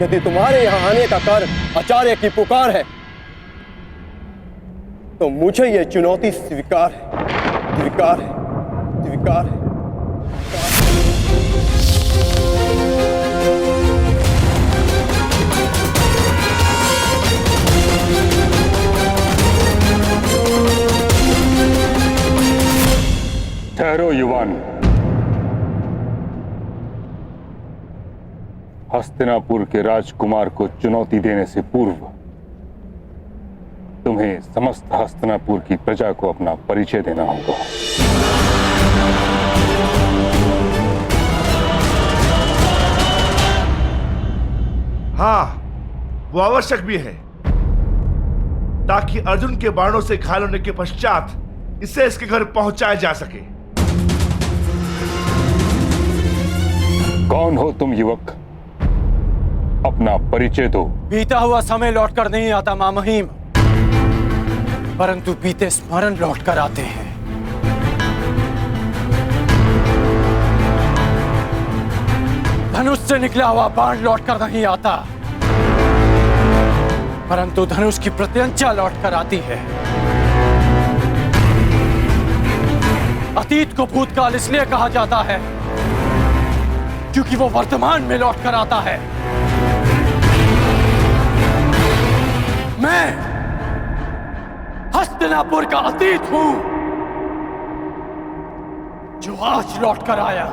यदि तुम्हारे यहाँ आने का कारण आचार्य की पुकार है तो मुझे यह चुनौती स्वीकार है, स्वीकार है, स्वीकार है। ठहरो युवान। हस्तिनापुर के राजकुमार को चुनौती देने से पूर्व तुम्हें समस्त हस्तिनापुर की प्रजा को अपना परिचय देना होगा। हाँ, वो आवश्यक भी है ताकि अर्जुन के बाणों से घायल होने के पश्चात इसे इसके घर पहुंचाया जा सके। कौन हो तुम युवक? अपना परिचय दो। बीता हुआ समय लौटकर नहीं आता महामहिम, परंतु बीते स्मरण लौटकर आते हैं। धनुष से निकला हुआ बाण लौटकर नहीं आता, परंतु धनुष की प्रत्यंचा लौटकर आती है। अतीत को भूतकाल इसलिए कहा जाता है क्योंकि वो वर्तमान में लौटकर आता है। मैं हस्तिनापुर का अतीत हूं जो आज लौटकर आया।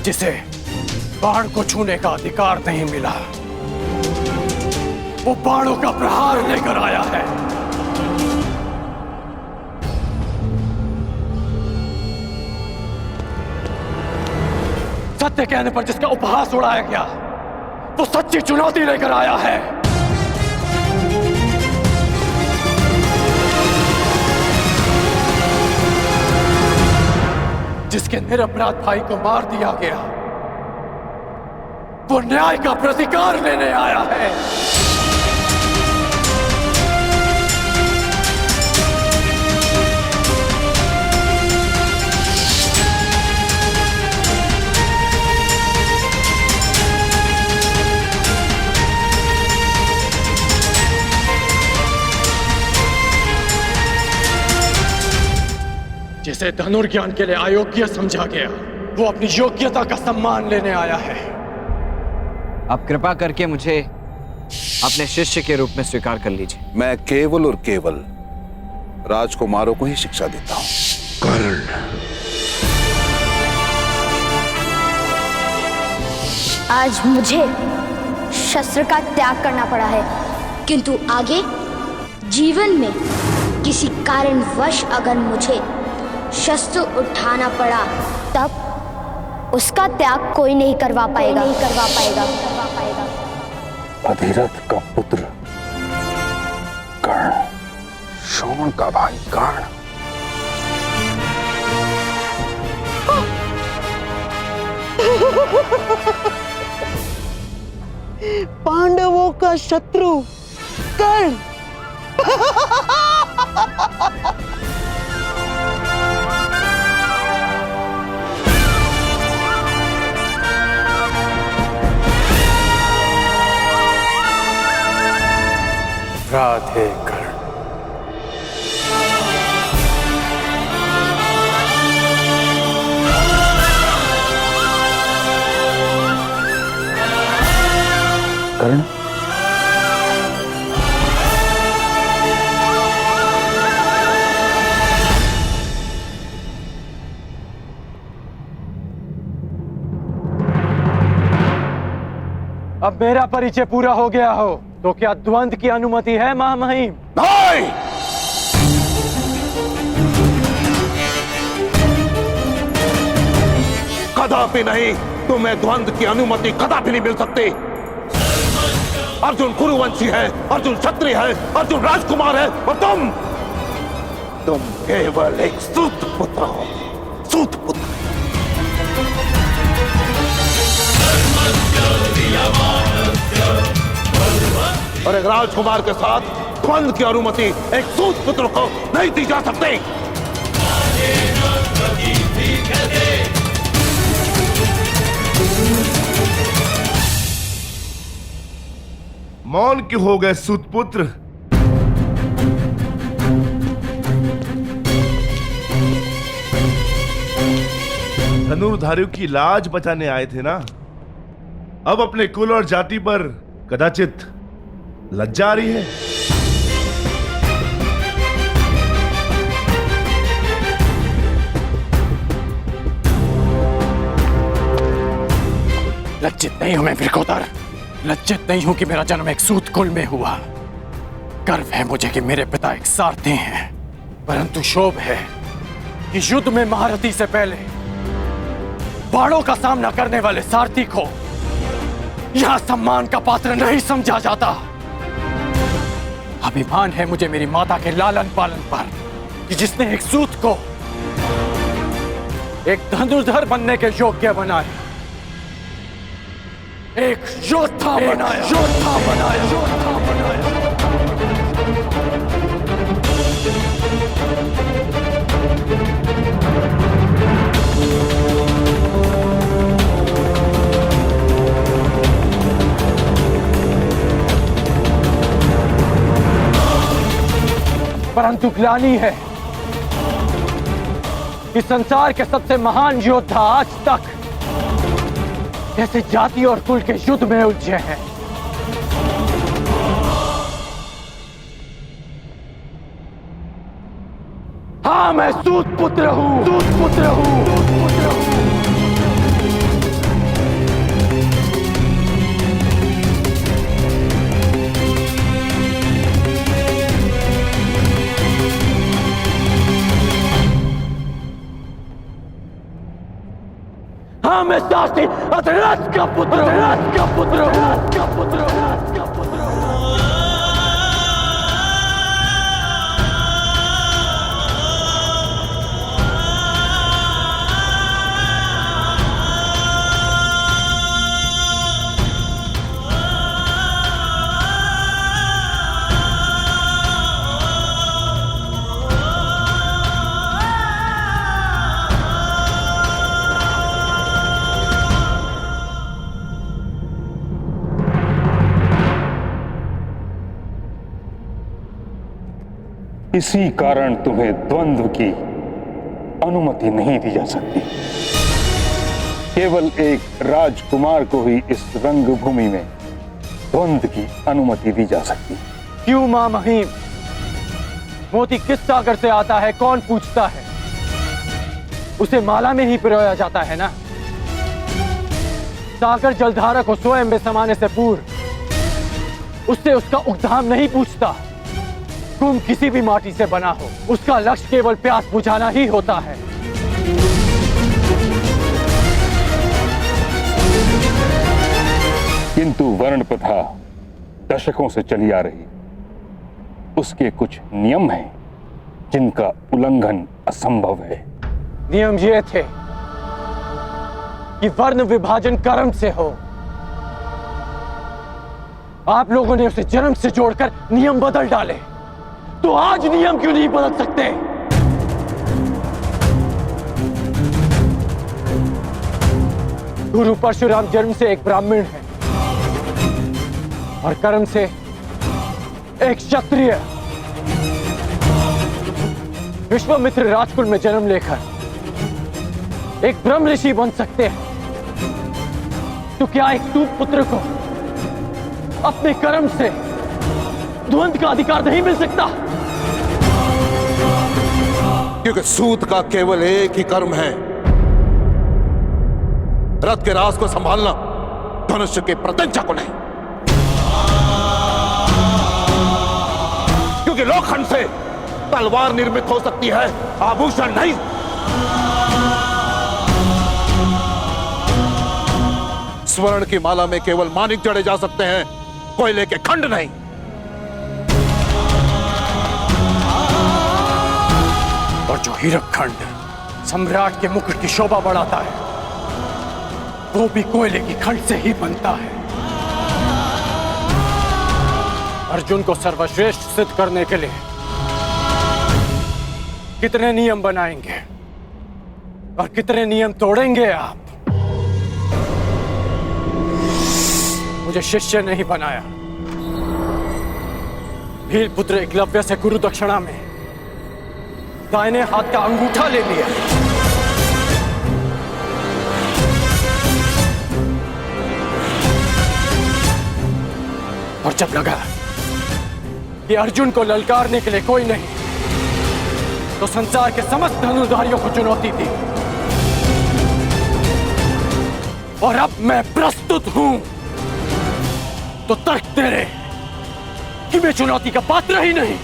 जिसे बाण को छूने का अधिकार नहीं मिला, वो बाणों का प्रहार लेकर आया है। सत्य कहने पर जिसका उपहास उड़ाया गया, वो सच्ची चुनौती लेकर आया है। जिसके निरपराध भाई को मार दिया गया, वो न्याय का प्रतिकार लेने आया है। जिसे धनुर्ज्ञान के लिए अयोग्य समझा गया, वो अपनी योग्यता का सम्मान लेने आया है। आप कृपा करके मुझे अपने शिष्य के रूप में स्वीकार कर लीजिए। मैं केवल और केवल राजकुमारों को ही शिक्षा देता हूं। कर्ण, आज मुझे शस्त्र का त्याग करना पड़ा है, किंतु आगे जीवन में किसी कारणवश अगर मुझे शस्त्र उठाना पड़ा, तब उसका त्याग कोई नहीं करवा पाएगा। अधिरथ का पुत्र कर्ण, शोण का भाई कर्ण। पांडवों का शत्रु कर्ण। राधे कर्ण। कर्ण, अब मेरा परिचय पूरा हो गया हो तो क्या द्वंद्व की अनुमति है महामहिम? नहीं! कदापि नहीं। तुम्हें द्वंद्व की अनुमति कदापि नहीं मिल सकती। अर्जुन कुरुवंशी है, अर्जुन क्षत्रिय है, अर्जुन राजकुमार है, और तुम केवल एक सूत पुत्र हो। सूत पुत्र। और एक राजकुमार के साथ द्वंद्व की अनुमति एक सूत पुत्र को नहीं दी जा सकती। मौन क्यों हो गए सूतपुत्र? धनुर्धारियों की लाज बचाने आए थे ना? अब अपने कुल और जाति पर कदाचित लज्जा आ रही है। लज्जित नहीं हूं मैं वृकोदर, लज्जित नहीं हूं कि मेरा जन्म एक सूत कुल में हुआ। गर्व है मुझे कि मेरे पिता एक सारथी हैं, परंतु शोभ है कि युद्ध में महारथी से पहले बाणों का सामना करने वाले सारथी को यहां सम्मान का पात्र नहीं समझा जाता। अभिमान है मुझे मेरी माता के लालन पालन पर कि जिसने एक सूत को एक धनुर्धर बनने के योग्य बनाया, एक योद्धा बनाया, योद्धा बनाया, योद्धा बनाया। परंतु ग्लानि है कि संसार के सबसे महान योद्धा आज तक जैसे जाति और कुल के युद्ध में उलझे हैं। हाँ, मैं सूत पुत्र हूं, सूत पुत्र हूं, सूत पुत्र हूं। हाँ, मैं सारथी अधराज का पुत्र हूं, अधराज का पुत्र हूं, अधराज का पुत्र हूं, अधराज का पुत्र हूं। इसी कारण तुम्हें द्वंद्व की अनुमति नहीं दी जा सकती। केवल एक राजकुमार को ही इस रंगभूमि में द्वंद्व की अनुमति दी जा सकती। क्यों मां महिम? मोती किस सागर से आता है कौन पूछता है? उसे माला में ही पिरोया जाता है ना। सागर जलधारा को स्वयं में समाने से पूर्व उससे उसका उद्धाम नहीं पूछता। कुंभ किसी भी माटी से बना हो, उसका लक्ष्य केवल प्यास बुझाना ही होता है। किंतु वर्ण प्रथा दशकों से चली आ रही, उसके कुछ नियम हैं जिनका उल्लंघन असंभव है। नियम ये थे कि वर्ण विभाजन कर्म से हो। आप लोगों ने उसे जन्म से जोड़कर नियम बदल डाले, तो आज नियम क्यों नहीं बदल सकते? गुरु परशुराम जन्म से एक ब्राह्मण है और कर्म से एक क्षत्रिय। विश्वामित्र राजकुल में जन्म लेकर एक ब्रह्म ऋषि बन सकते हैं, तो क्या एक सूत पुत्र को अपने कर्म से द्वंद्व का अधिकार नहीं मिल सकता? क्योंकि सूत का केवल एक ही कर्म है, रथ के राज को संभालना, धनुष्य के प्रत्यंचा को नहीं। क्योंकि लोखंड से तलवार निर्मित हो सकती है, आभूषण नहीं। स्वर्ण की माला में केवल मानिक जड़े जा सकते हैं, कोयले के खंड नहीं। और जो हीरक खंड सम्राट के मुकुट की शोभा बढ़ाता है, वो भी कोयले की खंड से ही बनता है। अर्जुन को सर्वश्रेष्ठ सिद्ध करने के लिए कितने नियम बनाएंगे और कितने नियम तोड़ेंगे आप? मुझे शिष्य नहीं बनाया, भील पुत्र एकलव्य से गुरु दक्षिणा में दाहिने हाथ का अंगूठा ले लिया। और जब लगा कि अर्जुन को ललकारने के लिए कोई नहीं, तो संसार के समस्त धनुर्धारियों को चुनौती दी। और अब मैं प्रस्तुत हूं तो तर्क तेरे कि मैं चुनौती का पात्र ही नहीं।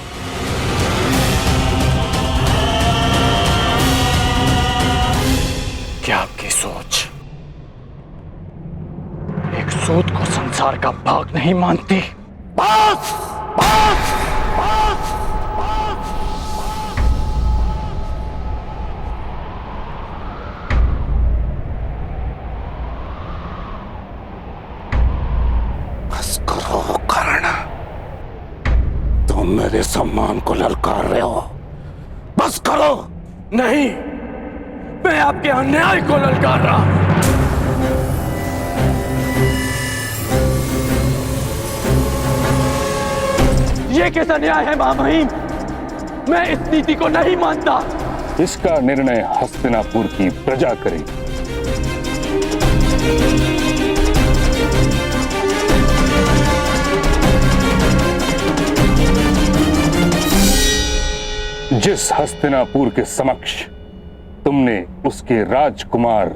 क्या आपकी सोच एक सूत को संसार का भाग नहीं मानती? बस बस बस बस करो कर्ण, तुम मेरे सम्मान को ललकार रहे हो। बस करो। नहीं, मैं आपके अन्याय को ललकार रहा हूं। ये कैसा न्याय है महामहिम? मैं इस नीति को नहीं मानता। इसका निर्णय हस्तिनापुर की प्रजा करेगी। जिस हस्तिनापुर के समक्ष तुमने उसके राजकुमार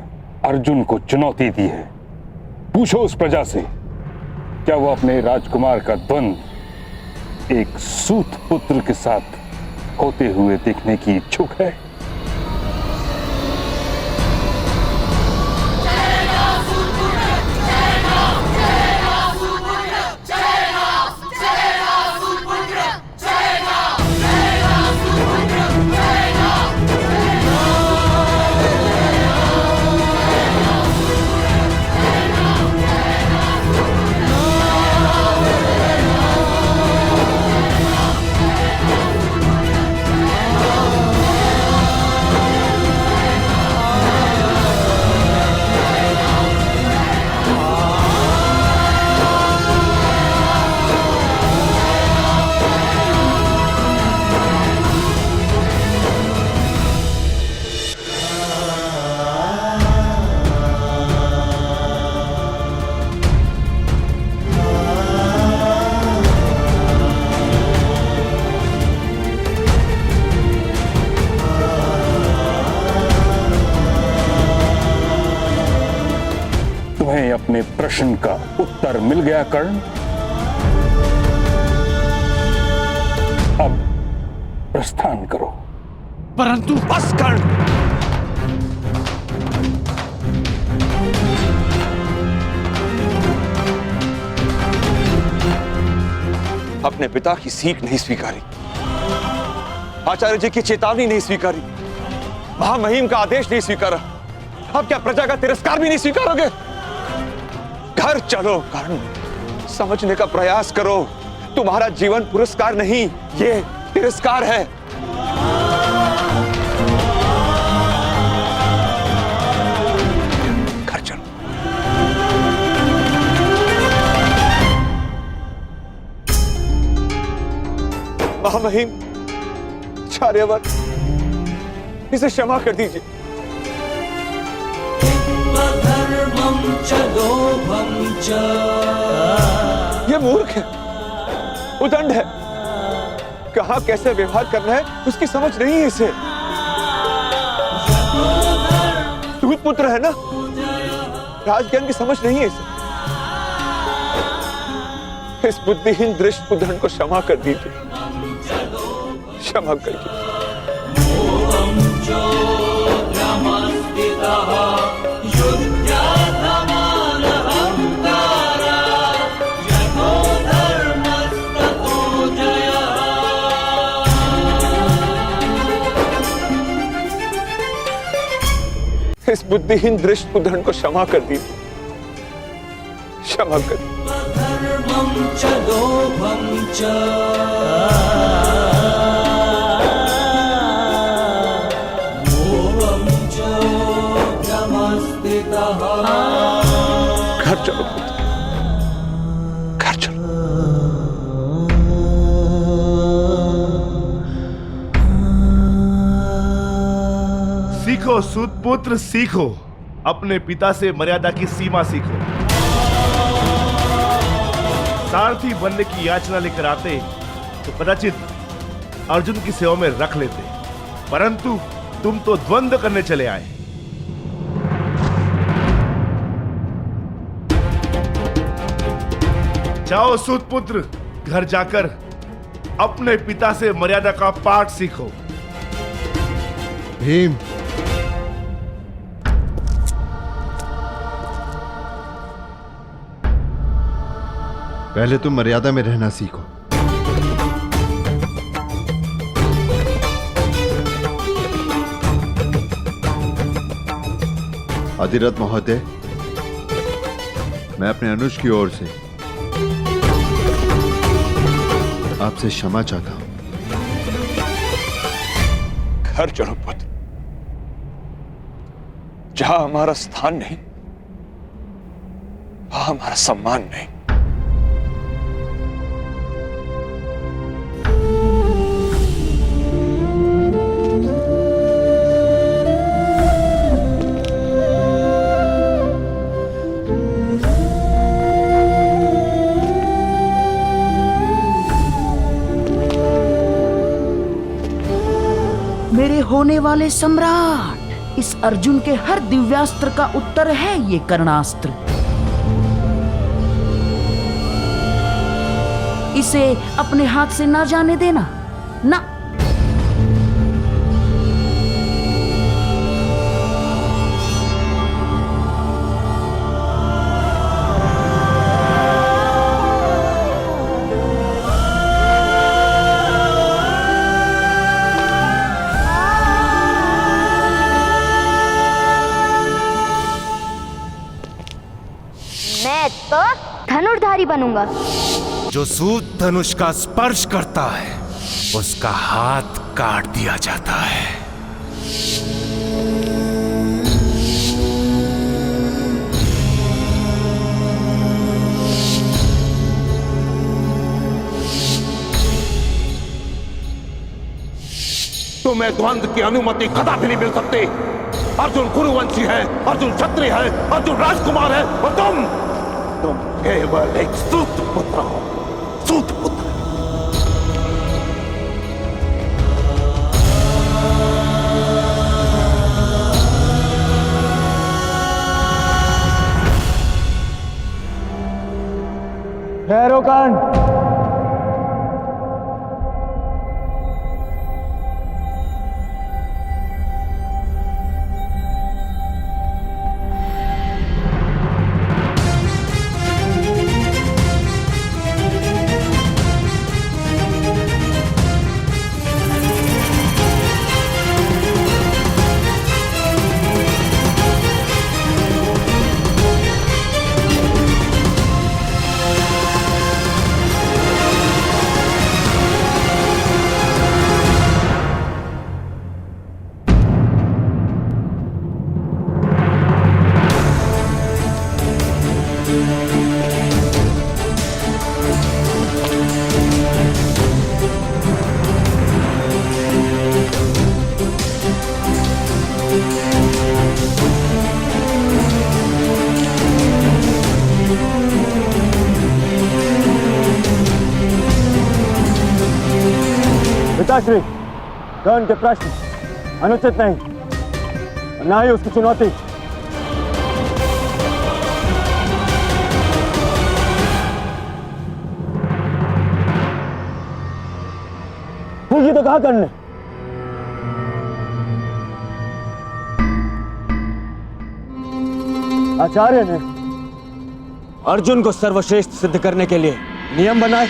अर्जुन को चुनौती दी है, पूछो उस प्रजा से क्या वो अपने राजकुमार का द्वंद्व एक सूत पुत्र के साथ होते हुए देखने की इच्छुक है? तुम्हें अपने प्रश्न का उत्तर मिल गया कर्ण? अब प्रस्थान करो। परंतु बस कर्ण, अपने पिता की सीख नहीं स्वीकारी, आचार्य जी की चेतावनी नहीं स्वीकारी, महामहिम का आदेश नहीं स्वीकारा, अब क्या प्रजा का तिरस्कार भी नहीं स्वीकारोगे? घर चलो कर्ण, समझने का प्रयास करो। तुम्हारा जीवन पुरस्कार नहीं, ये तिरस्कार है। घर चलो। महामहिम, आचार्यवर, इसे क्षमा कर दीजिए। ये मूर्ख है, उदंड है, कहां कैसे व्यवहार करना है उसकी समझ नहीं है इसे। दूत पुत्र है ना, राजज्ञान की समझ नहीं है इसे। इस बुद्धिहीन दृष्ट उदंड को क्षमा कर दीजिए, क्षमा कर दीजिए। इस बुद्धिहीन दृष्ट उदंड को क्षमा कर दीजिए, क्षमा कर दीजिए। घर चलो, घर चलो। सीखो सूतपुत्र सीखो, अपने पिता से मर्यादा की सीमा सीखो। सारथी बनने की याचना लेकर आते तो कदाचित अर्जुन की सेवा में रख लेते, परंतु तुम तो द्वंद्व करने चले आए। जाओ सूतपुत्र, घर जाकर अपने पिता से मर्यादा का पाठ सीखो। भीम, पहले तुम मर्यादा में रहना सीखो। अधिरथ महोदय, मैं अपने अनुज की ओर से आपसे क्षमा चाहता हूं। घर चलो पुत्र, जहां हमारा स्थान नहीं वहां हमारा सम्मान नहीं। मेरे होने वाले सम्राट, इस अर्जुन के हर दिव्यास्त्र का उत्तर है ये कर्णास्त्र। इसे अपने हाथ से ना जाने देना, ना। मैं तो धनुर्धारी बनूंगा। जो सूत धनुष का स्पर्श करता है उसका हाथ काट दिया जाता है। तुम्हें द्वंद्व की अनुमति कदापि नहीं मिल सकती। अर्जुन कुरुवंशी है, अर्जुन क्षत्रिय है, अर्जुन राजकुमार है, और तुम केवल एक सूत पुत्र हो। सूत पुत्र। ठहरो कर्ण। पिताश्री, कर्ण के प्रश्न अनुचित नहीं, ना ही उसकी चुनौती। पूछी तो कहा कर्ण ने। आचार्य ने अर्जुन को सर्वश्रेष्ठ सिद्ध करने के लिए नियम बनाए,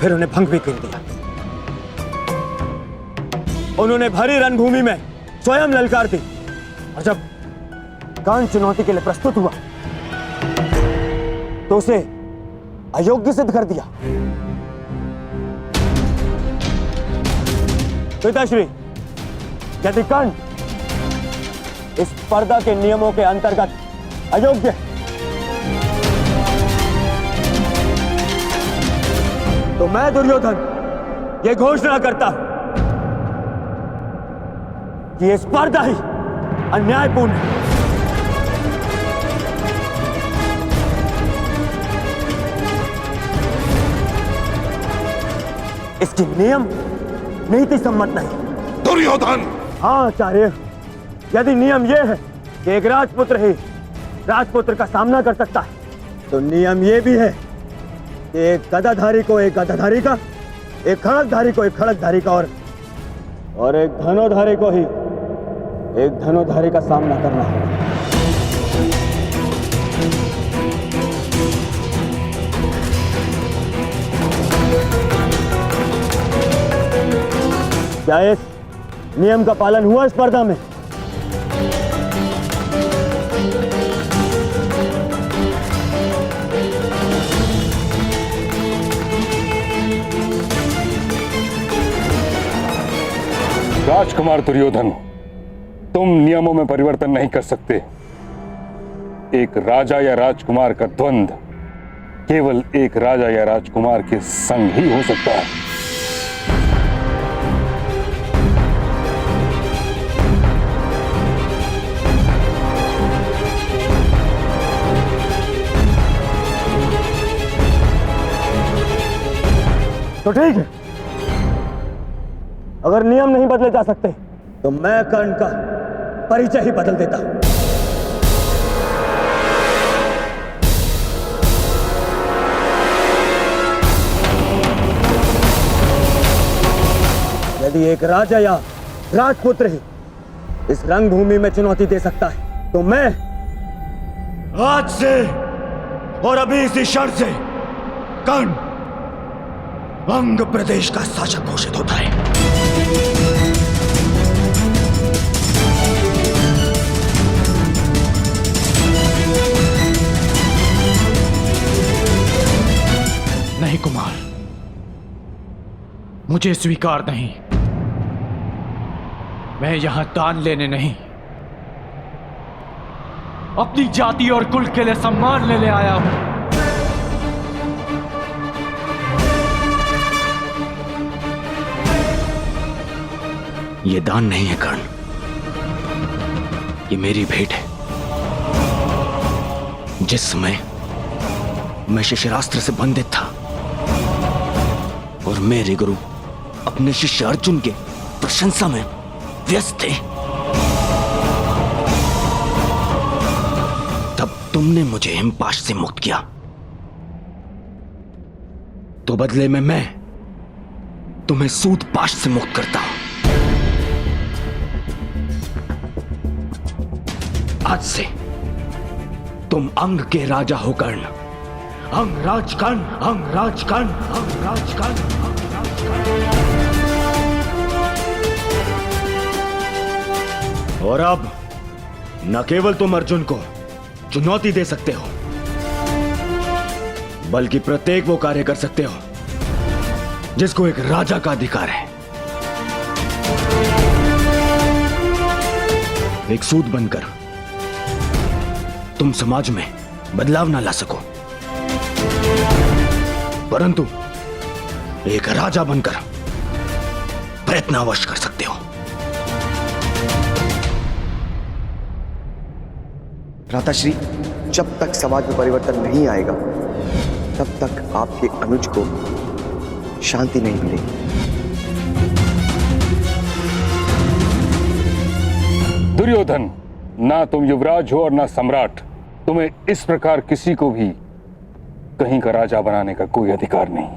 फिर उन्हें भंग भी कर दिया। उन्होंने भरी रणभूमि में स्वयं ललकार दी, और जब कर्ण चुनौती के लिए प्रस्तुत हुआ तो उसे अयोग्य सिद्ध कर दिया। पिताश्री, यदि कर्ण इस स्पर्धा के नियमों के अंतर्गत अयोग्य है तो मैं दुर्योधन ये घोषणा करता हूं कि ये स्पर्धा ही अन्यायपूर्ण है। इसकी नियम नीति सम्मत नहीं। दुर्योधन! हाँ आचार्य, यदि नियम यह है कि एक राजपुत्र ही राजपुत्र का सामना कर सकता है, तो नियम यह भी है कि एक गदाधारी को एक गदाधारी का, एक खड़गधारी को एक खड़गधारी का और एक धनुर्धारी को ही एक धनुर्धारी का सामना करना है। क्या इस नियम का पालन हुआ स्पर्धा में? राजकुमार दुर्योधन, तुम नियमों में परिवर्तन नहीं कर सकते। एक राजा या राजकुमार का द्वंद्व केवल एक राजा या राजकुमार के संग ही हो सकता है। तो ठीक है, अगर नियम नहीं बदले जा सकते तो मैं कर्ण का परिचय ही बदल देता हूं। यदि एक राजा या राजपुत्र ही इस रंगभूमि में चुनौती दे सकता है, तो मैं आज से और अभी इसी क्षण से कर्ण अंग प्रदेश का शासक घोषित होता है। नहीं कुमार, मुझे स्वीकार नहीं। मैं यहां दान लेने नहीं, अपनी जाति और कुल के लिए सम्मान लेने आया हूं। ये दान नहीं है कर्ण, ये मेरी भेंट है। जिस समय मैं शिष्यरास्त्र से बंधित था और मेरे गुरु अपने शिष्य अर्जुन के प्रशंसा में व्यस्त थे, तब तुमने मुझे हिमपाश से मुक्त किया। तो बदले में मैं तुम्हें सूतपाश से मुक्त करता हूं। आज से तुम अंग के राजा हो कर्ण। अंगराज कर्ण, अंगराज कर्ण, अंगराज कर्ण, अंगराज कर्ण। और अब न केवल तुम अर्जुन को चुनौती दे सकते हो, बल्कि प्रत्येक वो कार्य कर सकते हो जिसको एक राजा का अधिकार है। एक सूत बनकर तुम समाज में बदलाव ना ला सको, परंतु एक राजा बनकर प्रयत्न अवश्य कर सकते हो। भ्राताश्री, जब तक समाज में परिवर्तन नहीं आएगा, तब तक आपके अनुज को शांति नहीं मिलेगी। दुर्योधन, ना तुम युवराज हो और ना सम्राट। तुम्हें इस प्रकार किसी को भी कहीं का राजा बनाने का कोई अधिकार नहीं।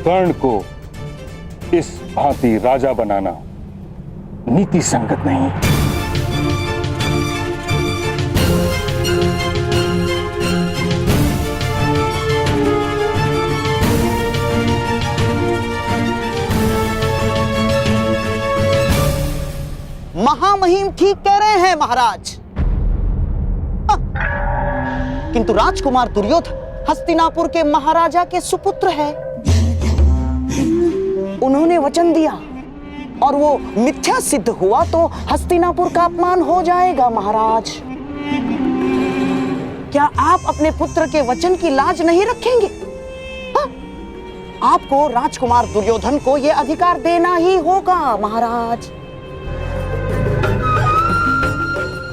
कर्ण को इस भांति राजा बनाना नीति संगत नहीं। महामहिम ठीक कह रहे हैं महाराज। किंतु राजकुमार दुर्योधन हस्तिनापुर के महाराजा के सुपुत्र है। उन्होंने वचन दिया और वो मिथ्या सिद्ध हुआ तो हस्तिनापुर का अपमान हो जाएगा महाराज। क्या आप अपने पुत्र के वचन की लाज नहीं रखेंगे? हाँ? आपको राजकुमार दुर्योधन को यह अधिकार देना ही होगा महाराज,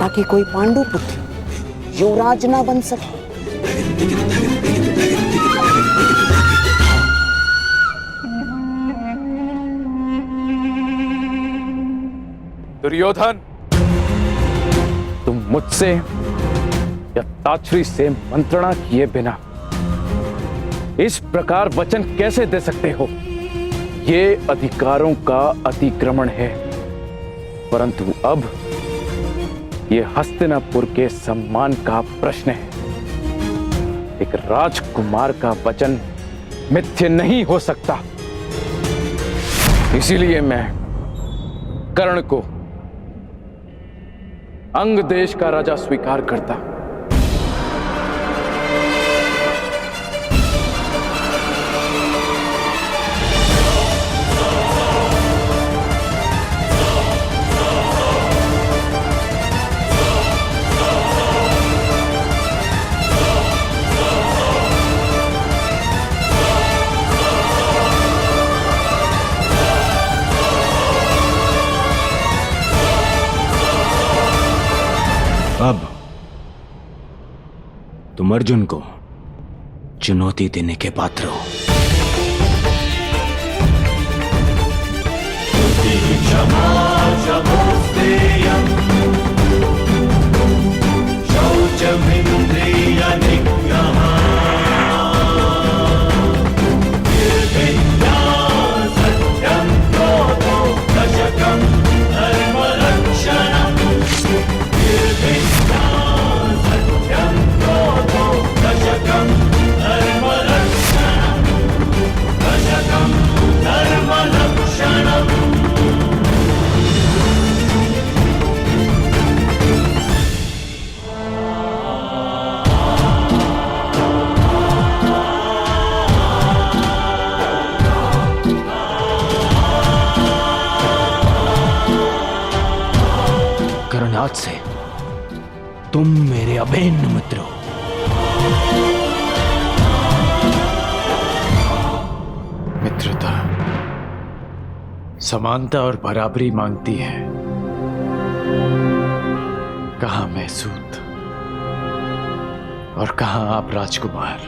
ताकि कोई पांडु पुत्र युवराज ना बन सके। दुर्योधन, तुम मुझसे या ताछरी से मंत्रणा किए बिना इस प्रकार वचन कैसे दे सकते हो? ये अधिकारों का अतिक्रमण है, परंतु अब ये हस्तिनापुर के सम्मान का प्रश्न है। एक राजकुमार का वचन मिथ्य नहीं हो सकता। इसीलिए मैं कर्ण को अंग देश का राजा स्वीकार करता। अब तुम अर्जुन को चुनौती देने के पात्र हो। आज से तुम मेरे अभिन्न मित्र हो। मित्रता समानता और बराबरी मांगती है। कहां मैं सूत और कहां आप राजकुमार?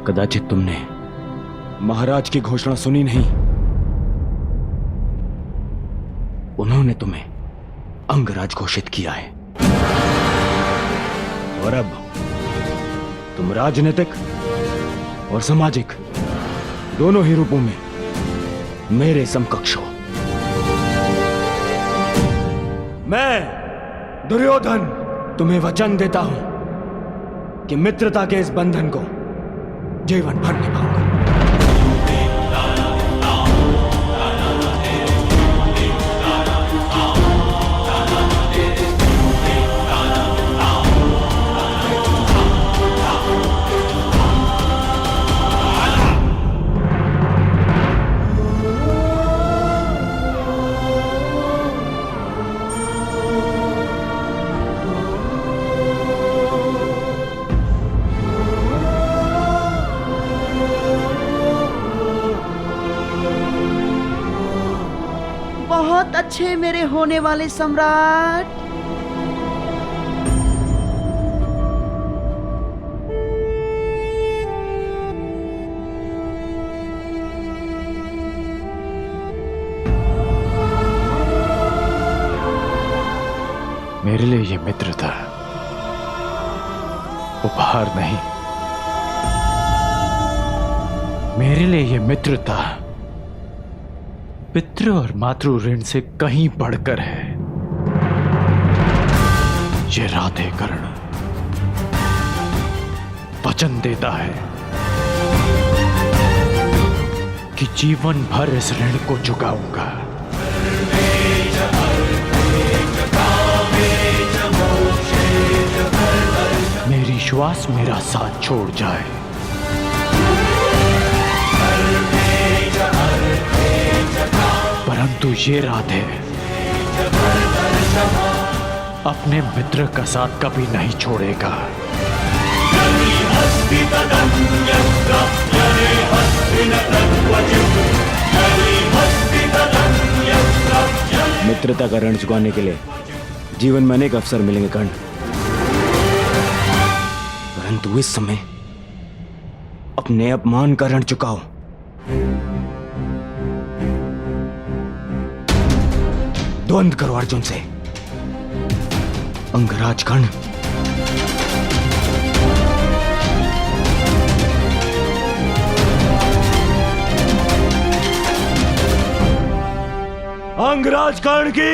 कदाचित तुमने महाराज की घोषणा सुनी नहीं। उन्होंने तुम्हें अंगराज घोषित किया है और अब तुम राजनीतिक और सामाजिक दोनों ही रूपों में मेरे समकक्ष हो। मैं दुर्योधन तुम्हें वचन देता हूं कि मित्रता के इस बंधन को जीवन भर निभाऊंगा। बहुत अच्छे मेरे होने वाले सम्राट। मेरे लिए ये मित्रता उपहार नहीं, मेरे लिए ये मित्रता पितृ और मातृ ऋण से कहीं बढ़कर है। ये राधे कर्ण वचन देता है कि जीवन भर इस ऋण को चुकाऊंगा। मेरी श्वास मेरा साथ छोड़ जाए, परंतु ये राधे अपने मित्र का साथ कभी नहीं छोड़ेगा। मित्रता का ऋण चुकाने के लिए जीवन में अनेक अवसर मिलेंगे कर्ण, परंतु इस समय अपने अपमान का ऋण चुकाओ। द्वंद्व करो अर्जुन से, अंगराज कर्ण। अंगराज कर्ण की,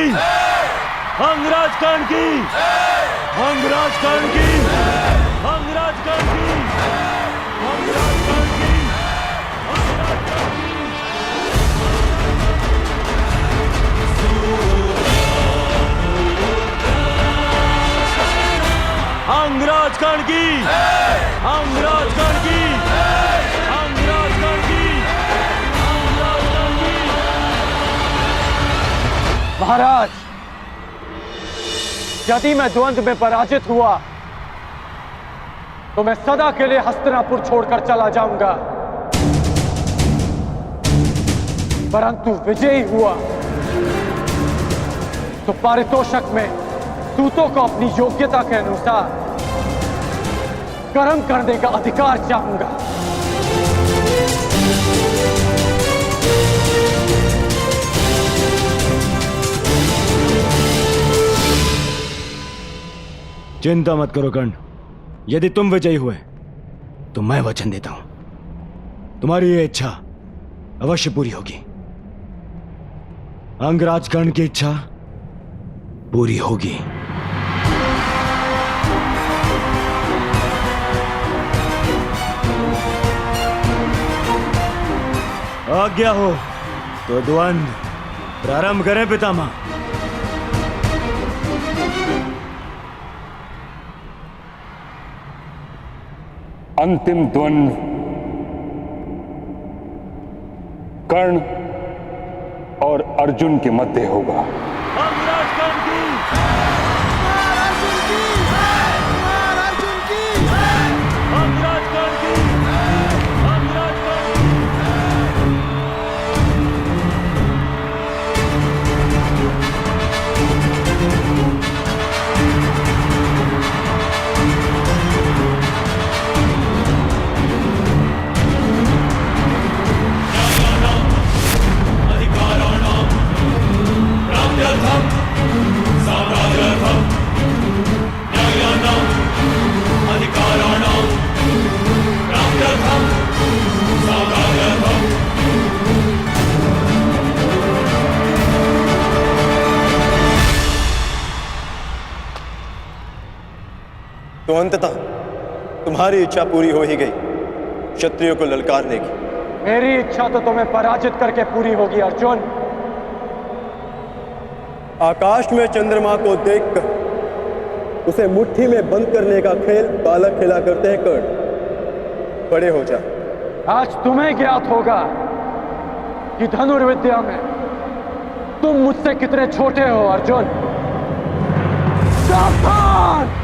अंगराज कर्ण की, अंगराज कर्ण की, अंगराज कर्ण की, अंगराज कर्ण की, अंगराज कर्ण की, अंगराज कर्ण की, अंगराज कर्ण की, अंगराज कर्ण की। महाराज, यदि मैं द्वंद्व में पराजित हुआ तो मैं सदा के लिए हस्तिनापुर छोड़कर चला जाऊंगा, परंतु विजयी हुआ तो पारितोषिक में दूतों को अपनी योग्यता के अनुसार कर्म करने का अधिकार चाहूंगा। चिंता मत करो कर्ण, यदि तुम विजयी हुए तो मैं वचन देता हूं तुम्हारी ये इच्छा अवश्य पूरी होगी। अंगराज कर्ण की इच्छा पूरी होगी। आज्ञा हो तो द्वंद्व प्रारंभ करें पितामह। अंतिम द्वंद्व कर्ण और अर्जुन के मध्य होगा। अंगराज कर्ण की, अर्जुन की, अर्जुन की, अंगराज कर्ण की, अंगराज कर्ण की। तो अंततः तुम्हारी इच्छा पूरी हो ही गई, क्षत्रियों को ललकारने की। मेरी इच्छा तो तुम्हें पराजित करके पूरी होगी अर्जुन। आकाश में चंद्रमा को देखकर उसे मुट्ठी में बंद करने का खेल बालक खेला करते हैं कर्ण। बड़े हो जा। आज तुम्हें ज्ञात होगा कि धनुर्विद्या में तुम मुझसे कितने छोटे हो अर्जुन। सावधान!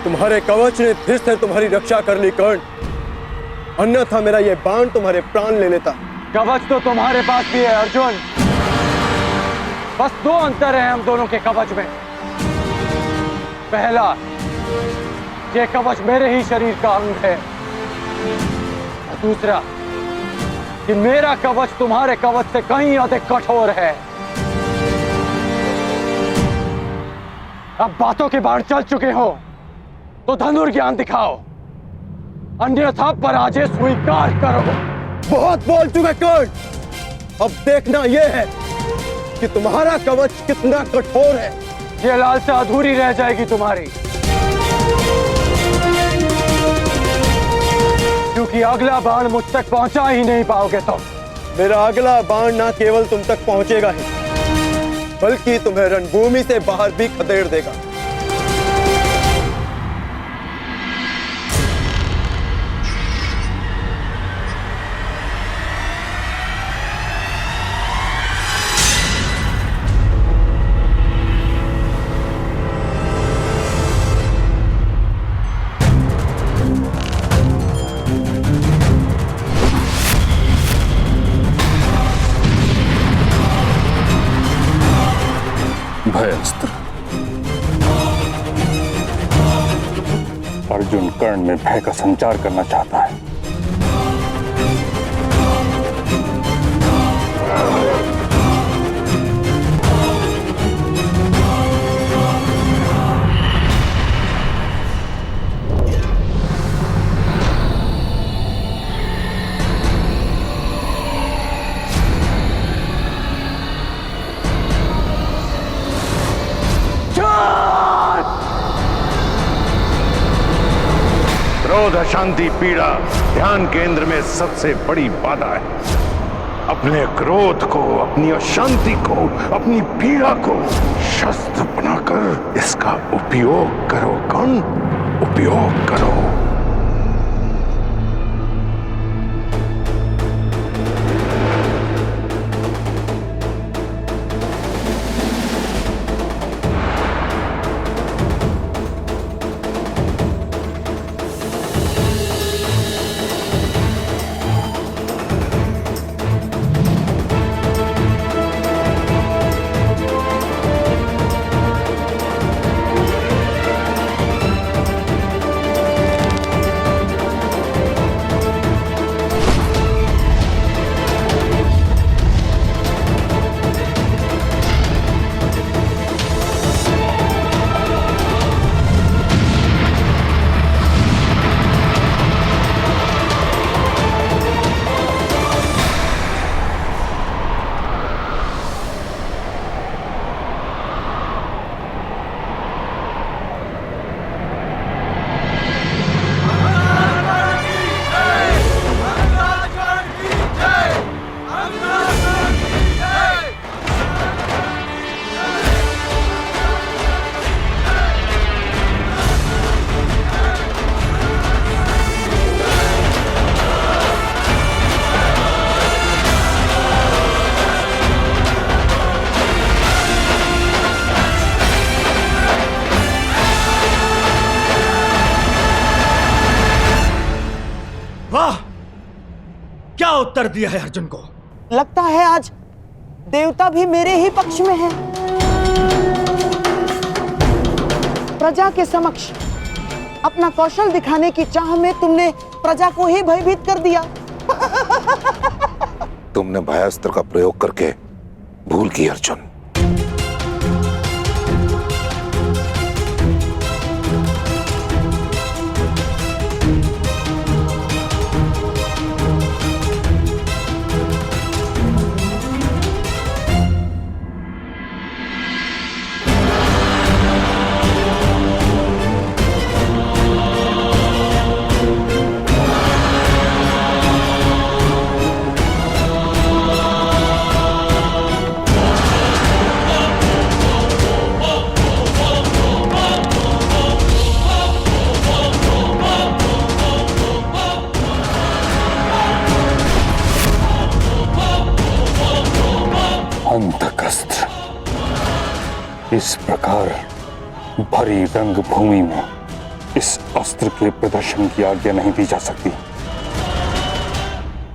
तुम्हारे कवच ने फिर से तुम्हारी रक्षा कर ली कर्ण, अन्यथा मेरा ये बाण तुम्हारे प्राण ले लेता। कवच तो तुम्हारे पास भी है अर्जुन, बस दो अंतर है हम दोनों के कवच में। पहला, ये कवच मेरे ही शरीर का अंग है, और दूसरा कि मेरा कवच तुम्हारे कवच से कहीं अधिक कठोर है। अब बातों के बाढ़ चल चुके हो तो धनुर्ज्ञान दिखाओ, अन्यथा पराजय स्वीकार करो। बहुत बोल चुके कर्ण, अब देखना यह है कि तुम्हारा कवच कितना कठोर है। ये लालसा अधूरी रह जाएगी तुम्हारी, क्योंकि अगला बाण मुझ तक पहुंचा ही नहीं पाओगे तुम। मेरा अगला बाण ना केवल तुम तक पहुंचेगा ही, बल्कि तुम्हें रणभूमि से बाहर भी खदेड़ देगा। भयस्त्र। अर्जुन कर्ण में भय का संचार करना चाहता है। क्रोध, अशांति, पीड़ा ध्यान केंद्र में सबसे बड़ी बाधा है। अपने क्रोध को, अपनी अशांति को, अपनी पीड़ा को शस्त्र बनाकर इसका उपयोग करो कर्ण, उपयोग करो। क्या उत्तर दिया है अर्जुन को? लगता है आज देवता भी मेरे ही पक्ष में है। प्रजा के समक्ष अपना कौशल दिखाने की चाह में तुमने प्रजा को ही भयभीत कर दिया। तुमने भयास्त्र का प्रयोग करके भूल की अर्जुन। इस प्रकार भरी रंग भूमि में इस अस्त्र के प्रदर्शन की आज्ञा नहीं दी जा सकती।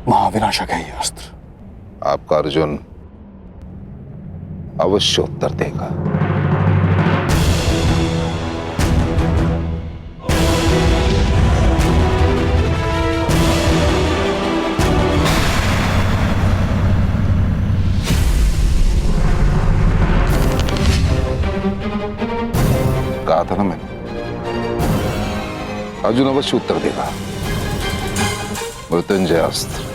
महाविनाशक है यह अस्त्र। आपका अर्जुन अवश्य उत्तर देगा। कहा था ना मैंने, अर्जुन अवश्य उत्तर देगा। मृत्युंजय अस्त्र।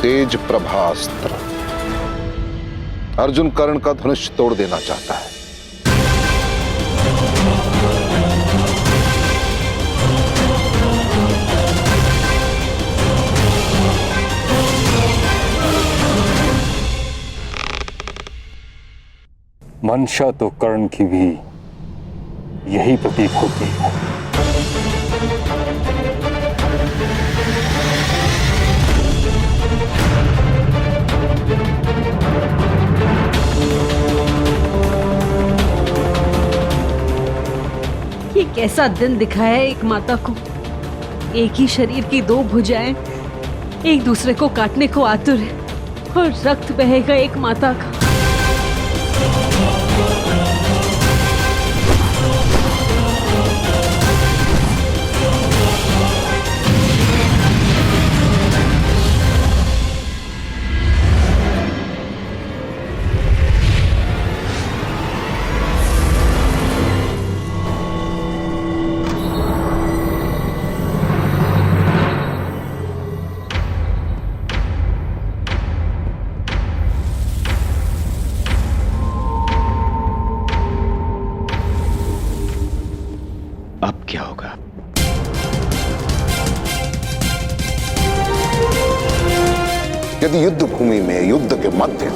तेज प्रभास्त्र। अर्जुन कर्ण का धनुष तोड़ देना चाहता है। मंशा तो कर्ण की भी यही प्रतीक होती है। ये कैसा दिन दिखाया है एक माता को। एक ही शरीर की दो भुजाएं एक दूसरे को काटने को आतुर है और रक्त बहेगा एक माता का। अब क्या होगा? यदि युद्ध भूमि में युद्ध के मध्य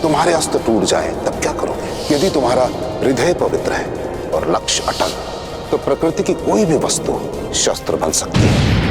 तुम्हारे अस्त्र टूट जाए तब क्या करोगे? यदि तुम्हारा हृदय पवित्र है और लक्ष्य अटल, तो प्रकृति की कोई भी वस्तु शस्त्र बन सकती है।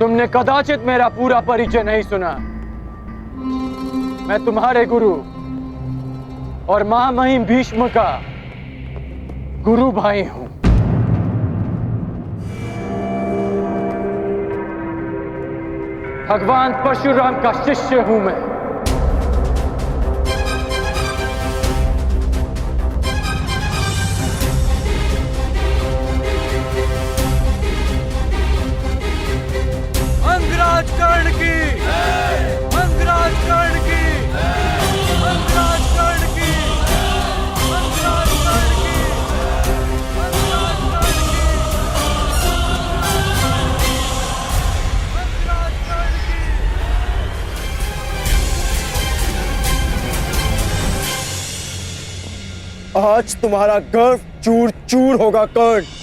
तुमने कदाचित मेरा पूरा परिचय नहीं सुना। मैं तुम्हारे गुरु और महामहिम भीष्म का गुरु भाई हूं। भगवान परशुराम का शिष्य हूं मैं। अंगराज कर्ण की, अंगराज कर्ण की, अंगराज कर्ण की, अंगराज कर्ण की, अंगराज कर्ण की, आज तुम्हारा गर्व चूर चूर होगा कर्ण।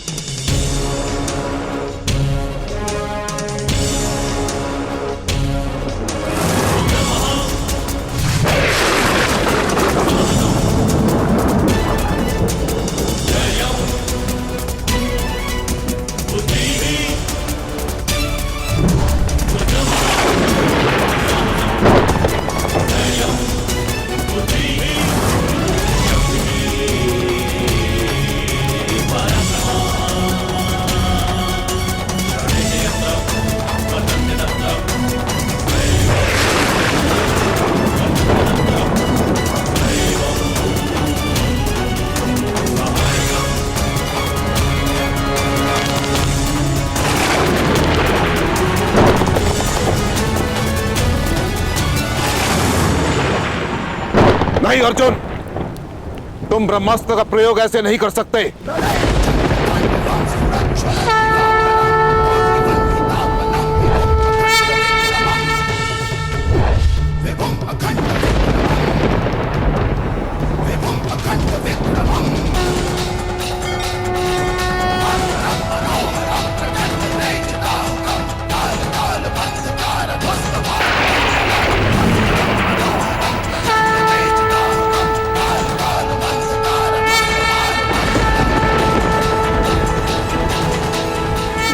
नहीं अर्जुन, तुम ब्रह्मास्त्र का प्रयोग ऐसे नहीं कर सकते।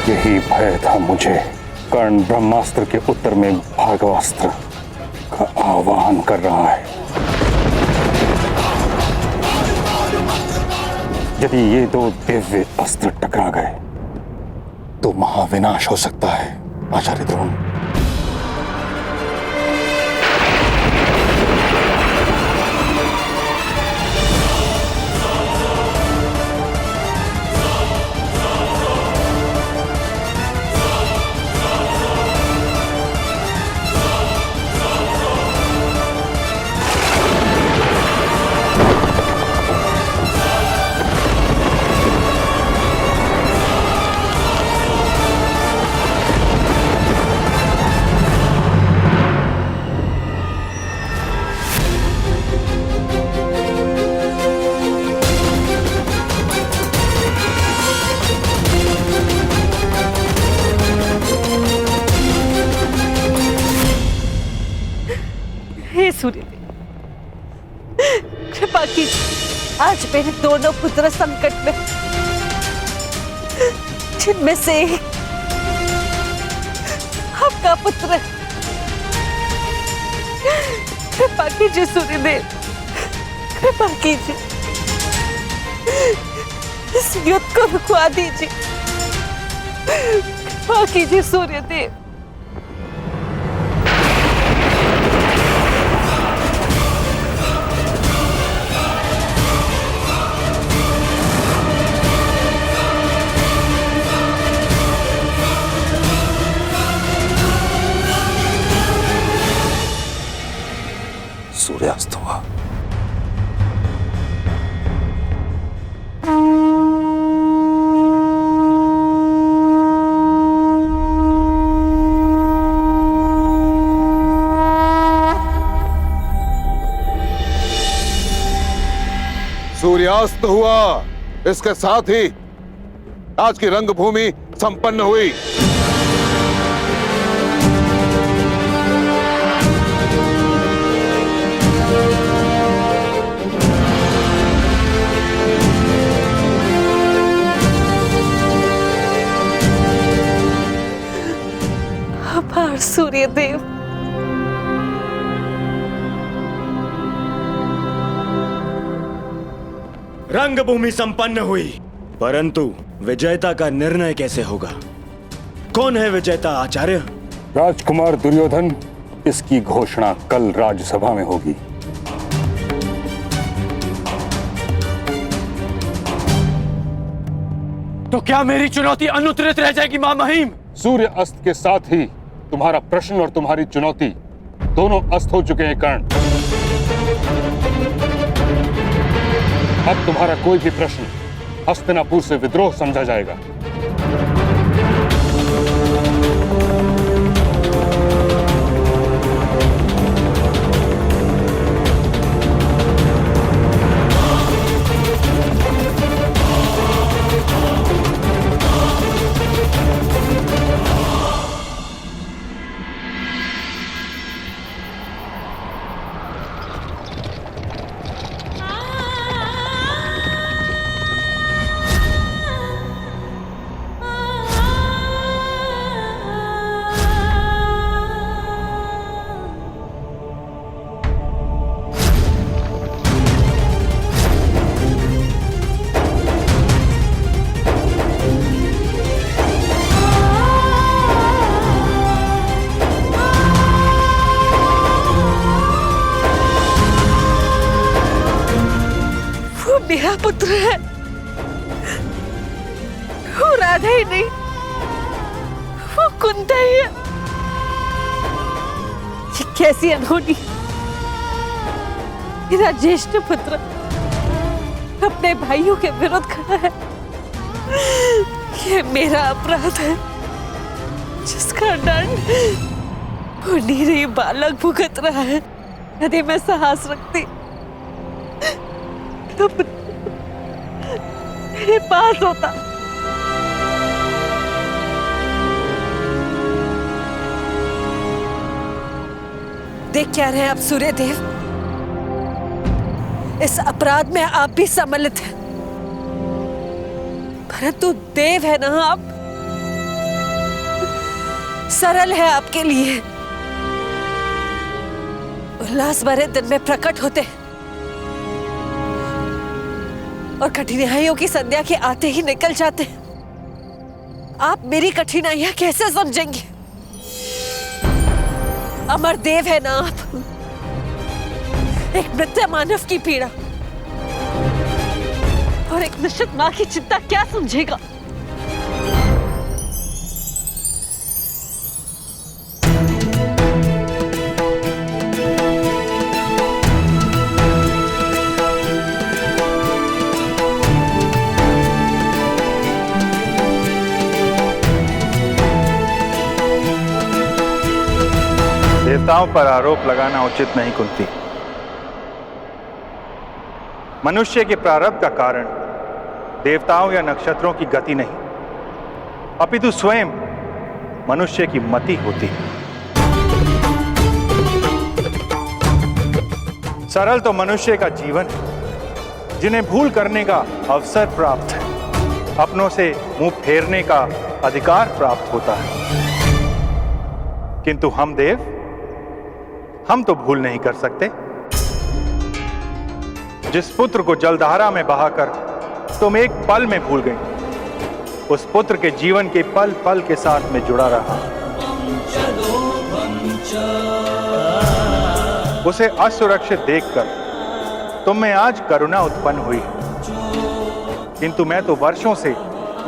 यही भय था मुझे। कर्ण ब्रह्मास्त्र के उत्तर में भागवास्त्र का आह्वान कर रहा है। यदि ये दो दिव्य अस्त्र टकरा गए तो महाविनाश हो सकता है आचार्य द्रोण। सूर्यदेव, कृपा कीजिए। आज मेरे दोनों पुत्र संकट में, जिनमें से एक आपका पुत्र है। कृपा कीजिए सूर्यदेव, कृपा कीजिए, इस युद्ध को रुकवा दीजिए। कृपा कीजिए सूर्यदेव। सूर्यास्त हुआ। सूर्यास्त हुआ। इसके साथ ही आज की रंगभूमि संपन्न हुई। सूर्यदेव, रंगभूमि संपन्न हुई, परंतु विजेता का निर्णय कैसे होगा? कौन है विजेता आचार्य? राजकुमार दुर्योधन, इसकी घोषणा कल राज्यसभा में होगी। तो क्या मेरी चुनौती अनुत्तरित रह जाएगी महामहिम? सूर्य अस्त के साथ ही तुम्हारा प्रश्न और तुम्हारी चुनौती दोनों अस्त हो चुके हैं कर्ण। अब तुम्हारा कोई भी प्रश्न हस्तिनापुर से विद्रोह समझा जाएगा। मेरा पुत्र है, वो राधा ही नहीं, वो कुंता ही है। ये कैसी अनहोनी, मेरा ज्येष्ठ पुत्र अपने भाइयों के विरुद्ध खड़ा है। ये मेरा अपराध है जिसका दंड वो नीरी बालक भुगत रहा है। यदि मैं साहस रखती तो मेरे पास होता। देख क्या रहे हैं आप सूर्यदेव, इस अपराध में आप भी सम्मिलित हैं, परंतु देव है ना आप, सरल है आपके लिए। उल्लास भरे दिन में प्रकट होते और कठिनाइयों की संध्या के आते ही निकल जाते। आप मेरी कठिनाइयां कैसे समझेंगे? अमर देव है ना आप, एक मृत मानव की पीड़ा और एक निश्चित मां की चिंता क्या समझेगा? देवताओं पर आरोप लगाना उचित नहीं कुंती। मनुष्य के प्रारब्ध का कारण देवताओं या नक्षत्रों की गति नहीं, अपितु स्वयं मनुष्य की मति होती है। सरल तो मनुष्य का जीवन है, जिन्हें भूल करने का अवसर प्राप्त है, अपनों से मुंह फेरने का अधिकार प्राप्त होता है। किंतु हम देव, हम तो भूल नहीं कर सकते। जिस पुत्र को जलधारा में बहाकर तुम एक पल में भूल गई, उस पुत्र के जीवन के पल पल के साथ में जुड़ा रहा। उसे असुरक्षित देखकर तुम में आज करुणा उत्पन्न हुई, किंतु मैं तो वर्षों से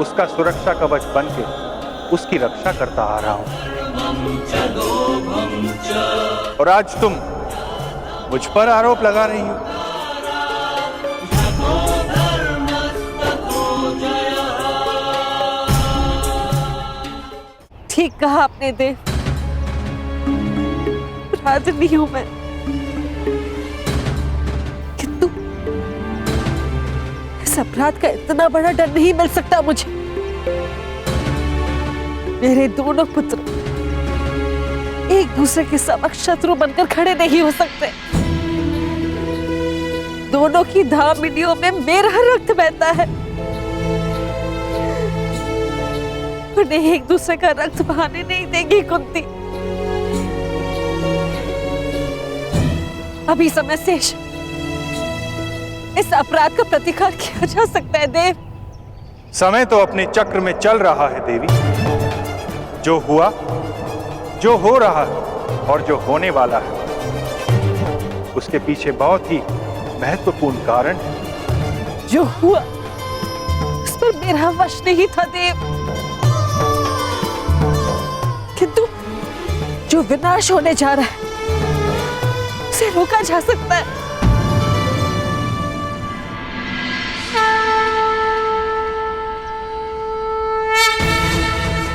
उसका सुरक्षा कवच बन के उसकी रक्षा करता आ रहा हूं। और आज तुम मुझ पर आरोप लगा रही हो। ठीक कहा आपने देव, अपराधी हूं मैं, किंतु इस अपराध का इतना बड़ा डर नहीं मिल सकता मुझे। मेरे दोनों पुत्र एक दूसरे के समक्ष शत्रु बनकर खड़े नहीं हो सकते। दोनों की धामनियों में मेरा रक्त बहता है, उन्हें एक दूसरे का रक्त बहाने नहीं देगी कुंती। अभी समय शेष, इस अपराध का प्रतिकार किया जा सकता है देव। समय तो अपने चक्र में चल रहा है देवी। जो हुआ, जो हो रहा है और जो होने वाला है, उसके पीछे बहुत ही महत्वपूर्ण कारण है। जो हुआ उस पर मेरा वश नहीं था देव, किंतु जो विनाश होने जा रहा है उसे रोका जा सकता है।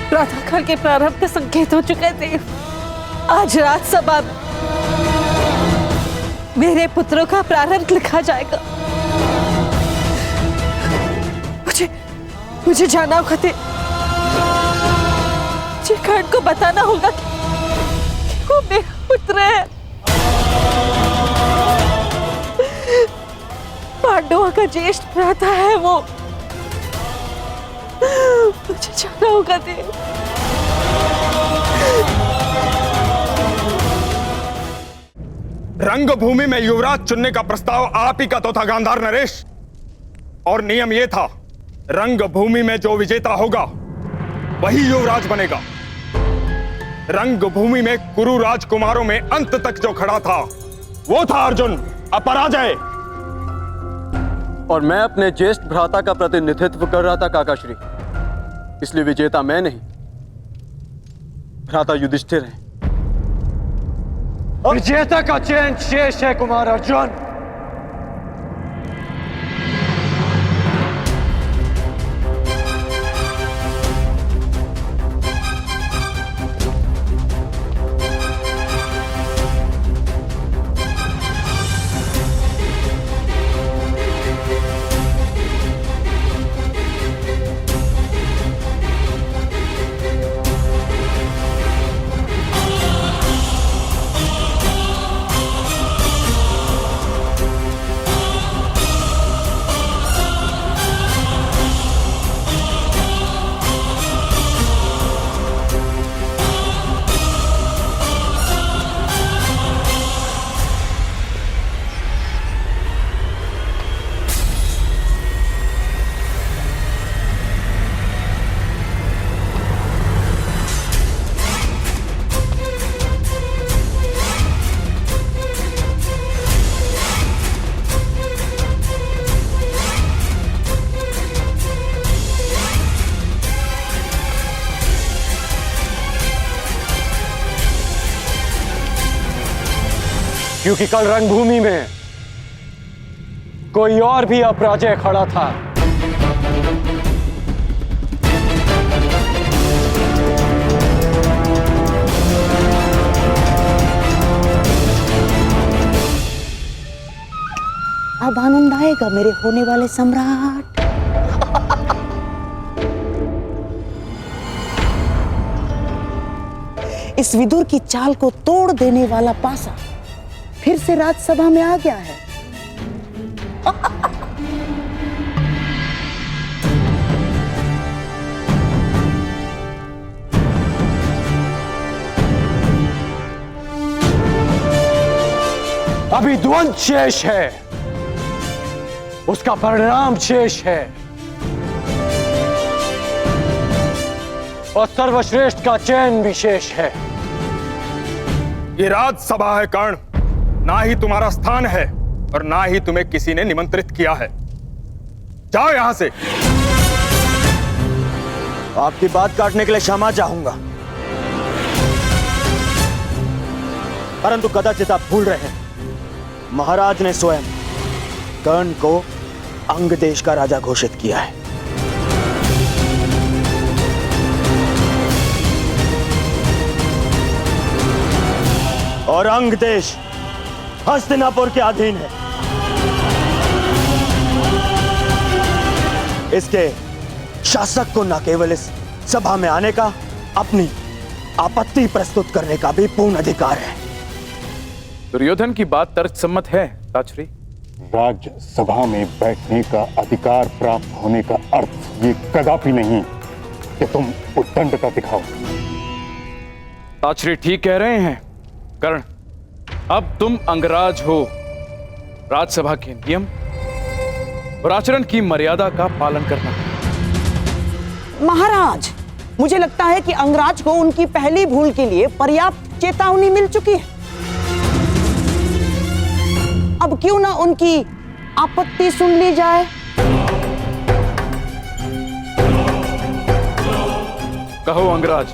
प्रातःकाल के प्रारंभ का संकेत हो चुका है देव। आज राजसभा में मेरे पुत्रों का प्रारंभ लिखा जाएगा। मुझे जाना होगा देव। मुझे कर्ण को बताना होगा कि वो मेरा पुत्र है। पांडवों का ज्येष्ठ भ्राता है वो। मुझे जाना होगा देव। रंगभूमि में युवराज चुनने का प्रस्ताव आप ही का तो था गांधार नरेश। और नियम यह था, रंगभूमि में जो विजेता होगा वही युवराज बनेगा। रंगभूमि में कुरु राजकुमारों में अंत तक जो खड़ा था वो था अर्जुन, अपराजय। और मैं अपने ज्येष्ठ भ्राता का प्रतिनिधित्व कर रहा था काकाश्री, इसलिए विजेता मैं नहीं, भ्राता युधिष्ठिर हैं। विजेता का चयन शेष है कुमार अर्जुन। क्योंकि कल रणभूमि में कोई और भी अपराजय खड़ा था। अब आनंद आएगा मेरे होने वाले सम्राट। इस विदुर की चाल को तोड़ देने वाला पासा फिर से राजसभा में आ गया है। अभी द्वंद्व शेष है, उसका परिणाम शेष है, और सर्वश्रेष्ठ का चयन भी शेष है। ये राजसभा है कर्ण, ना ही तुम्हारा स्थान है और ना ही तुम्हें किसी ने निमंत्रित किया है। जाओ यहां से। आपकी बात काटने के लिए क्षमा चाहूंगा, परंतु कदाचित आप भूल रहे हैं, महाराज ने स्वयं कर्ण को अंग देश का राजा घोषित किया है। और अंग देश हस्तिनापुर के अधीन है। इसके शासक को न केवल इस सभा में आने का, अपनी आपत्ति प्रस्तुत करने का भी पूर्ण अधिकार है। दुर्योधन की बात तर्कसम्मत है ताचरी। राज्यसभा में बैठने का अधिकार प्राप्त होने का अर्थ ये कदापि नहीं कि तुम उद्दंडता दिखाओ। ताचरी ठीक कह रहे हैं कर्ण। अब तुम अंगराज हो। राजसभा के नियम और आचरण की मर्यादा का पालन करना। महाराज, मुझे लगता है कि अंगराज को उनकी पहली भूल के लिए पर्याप्त चेतावनी मिल चुकी है। अब क्यों ना उनकी आपत्ति सुन ली जाए। कहो अंगराज,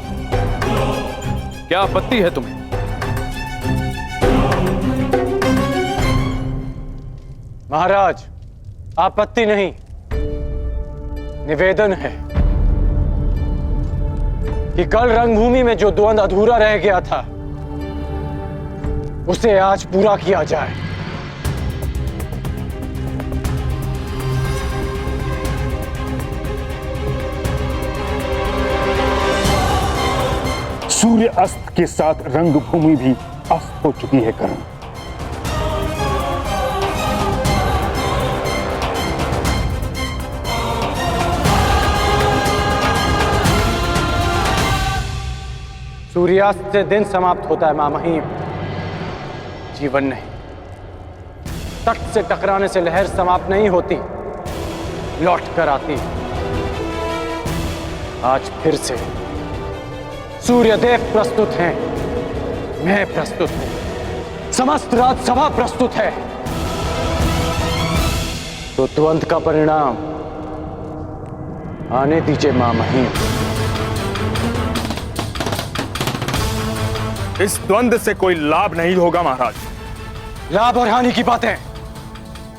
क्या आपत्ति है तुम्हें? महाराज, आपत्ति नहीं, निवेदन है कि कल रंगभूमि में जो द्वंद्व अधूरा रह गया था उसे आज पूरा किया जाए। सूर्य अस्त के साथ रंगभूमि भी अस्त हो चुकी है कर्ण। सूर्यास्त से दिन समाप्त होता है महामहिम, जीवन नहीं। तख्त से टकराने से लहर समाप्त नहीं होती, लौट कर आती। आज फिर से सूर्यदेव प्रस्तुत हैं, मैं प्रस्तुत हूं, समस्त राजसभा प्रस्तुत है। तो द्वंद्व का परिणाम आने दीजिए महामहिम। इस द्वंद्व से कोई लाभ नहीं होगा महाराज। लाभ और हानि की बातें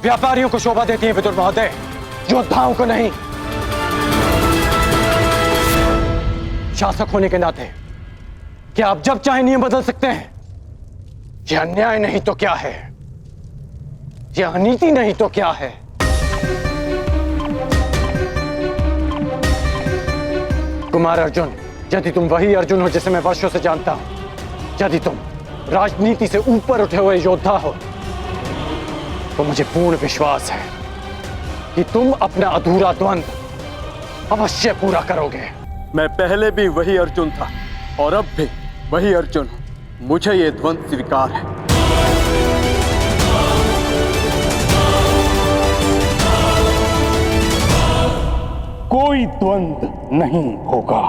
व्यापारियों को शोभा देती हैं विदुर महोदय, योद्धाओं को नहीं। शासक होने के नाते क्या आप जब चाहे नियम बदल सकते हैं? यह अन्याय नहीं तो क्या है? यह अनीति नहीं तो क्या है? कुमार अर्जुन, यदि तुम वही अर्जुन हो जिसे मैं वर्षों से जानता हूं, यदि तुम राजनीति से ऊपर उठे हुए योद्धा हो, तो मुझे पूर्ण विश्वास है कि तुम अपना अधूरा द्वंद्व अवश्य पूरा करोगे। मैं पहले भी वही अर्जुन था और अब भी वही अर्जुन हूं। मुझे ये द्वंद्व स्वीकार है। कोई द्वंद्व नहीं होगा।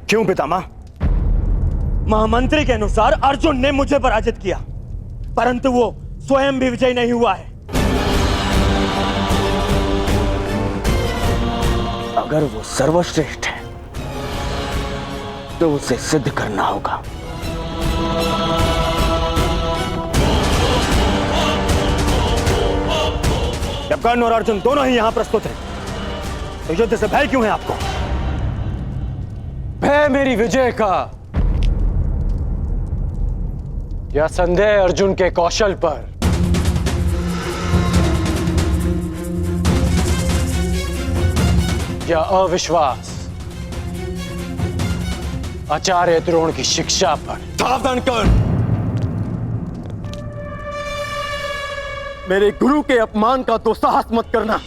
क्यों पितामह? महामंत्री के अनुसार अर्जुन ने मुझे पराजित किया, परंतु वो स्वयं भी विजयी नहीं हुआ है। अगर वो सर्वश्रेष्ठ है तो उसे सिद्ध करना होगा। जब कर्ण और अर्जुन दोनों ही यहां प्रस्तुत हैं, तो युद्ध से भय क्यों है आपको? भय मेरी विजय का या संदेह अर्जुन के कौशल पर? या अविश्वास आचार्य द्रोण की शिक्षा पर? सावधान कर्ण, मेरे गुरु के अपमान का दुस्साहस मत करना।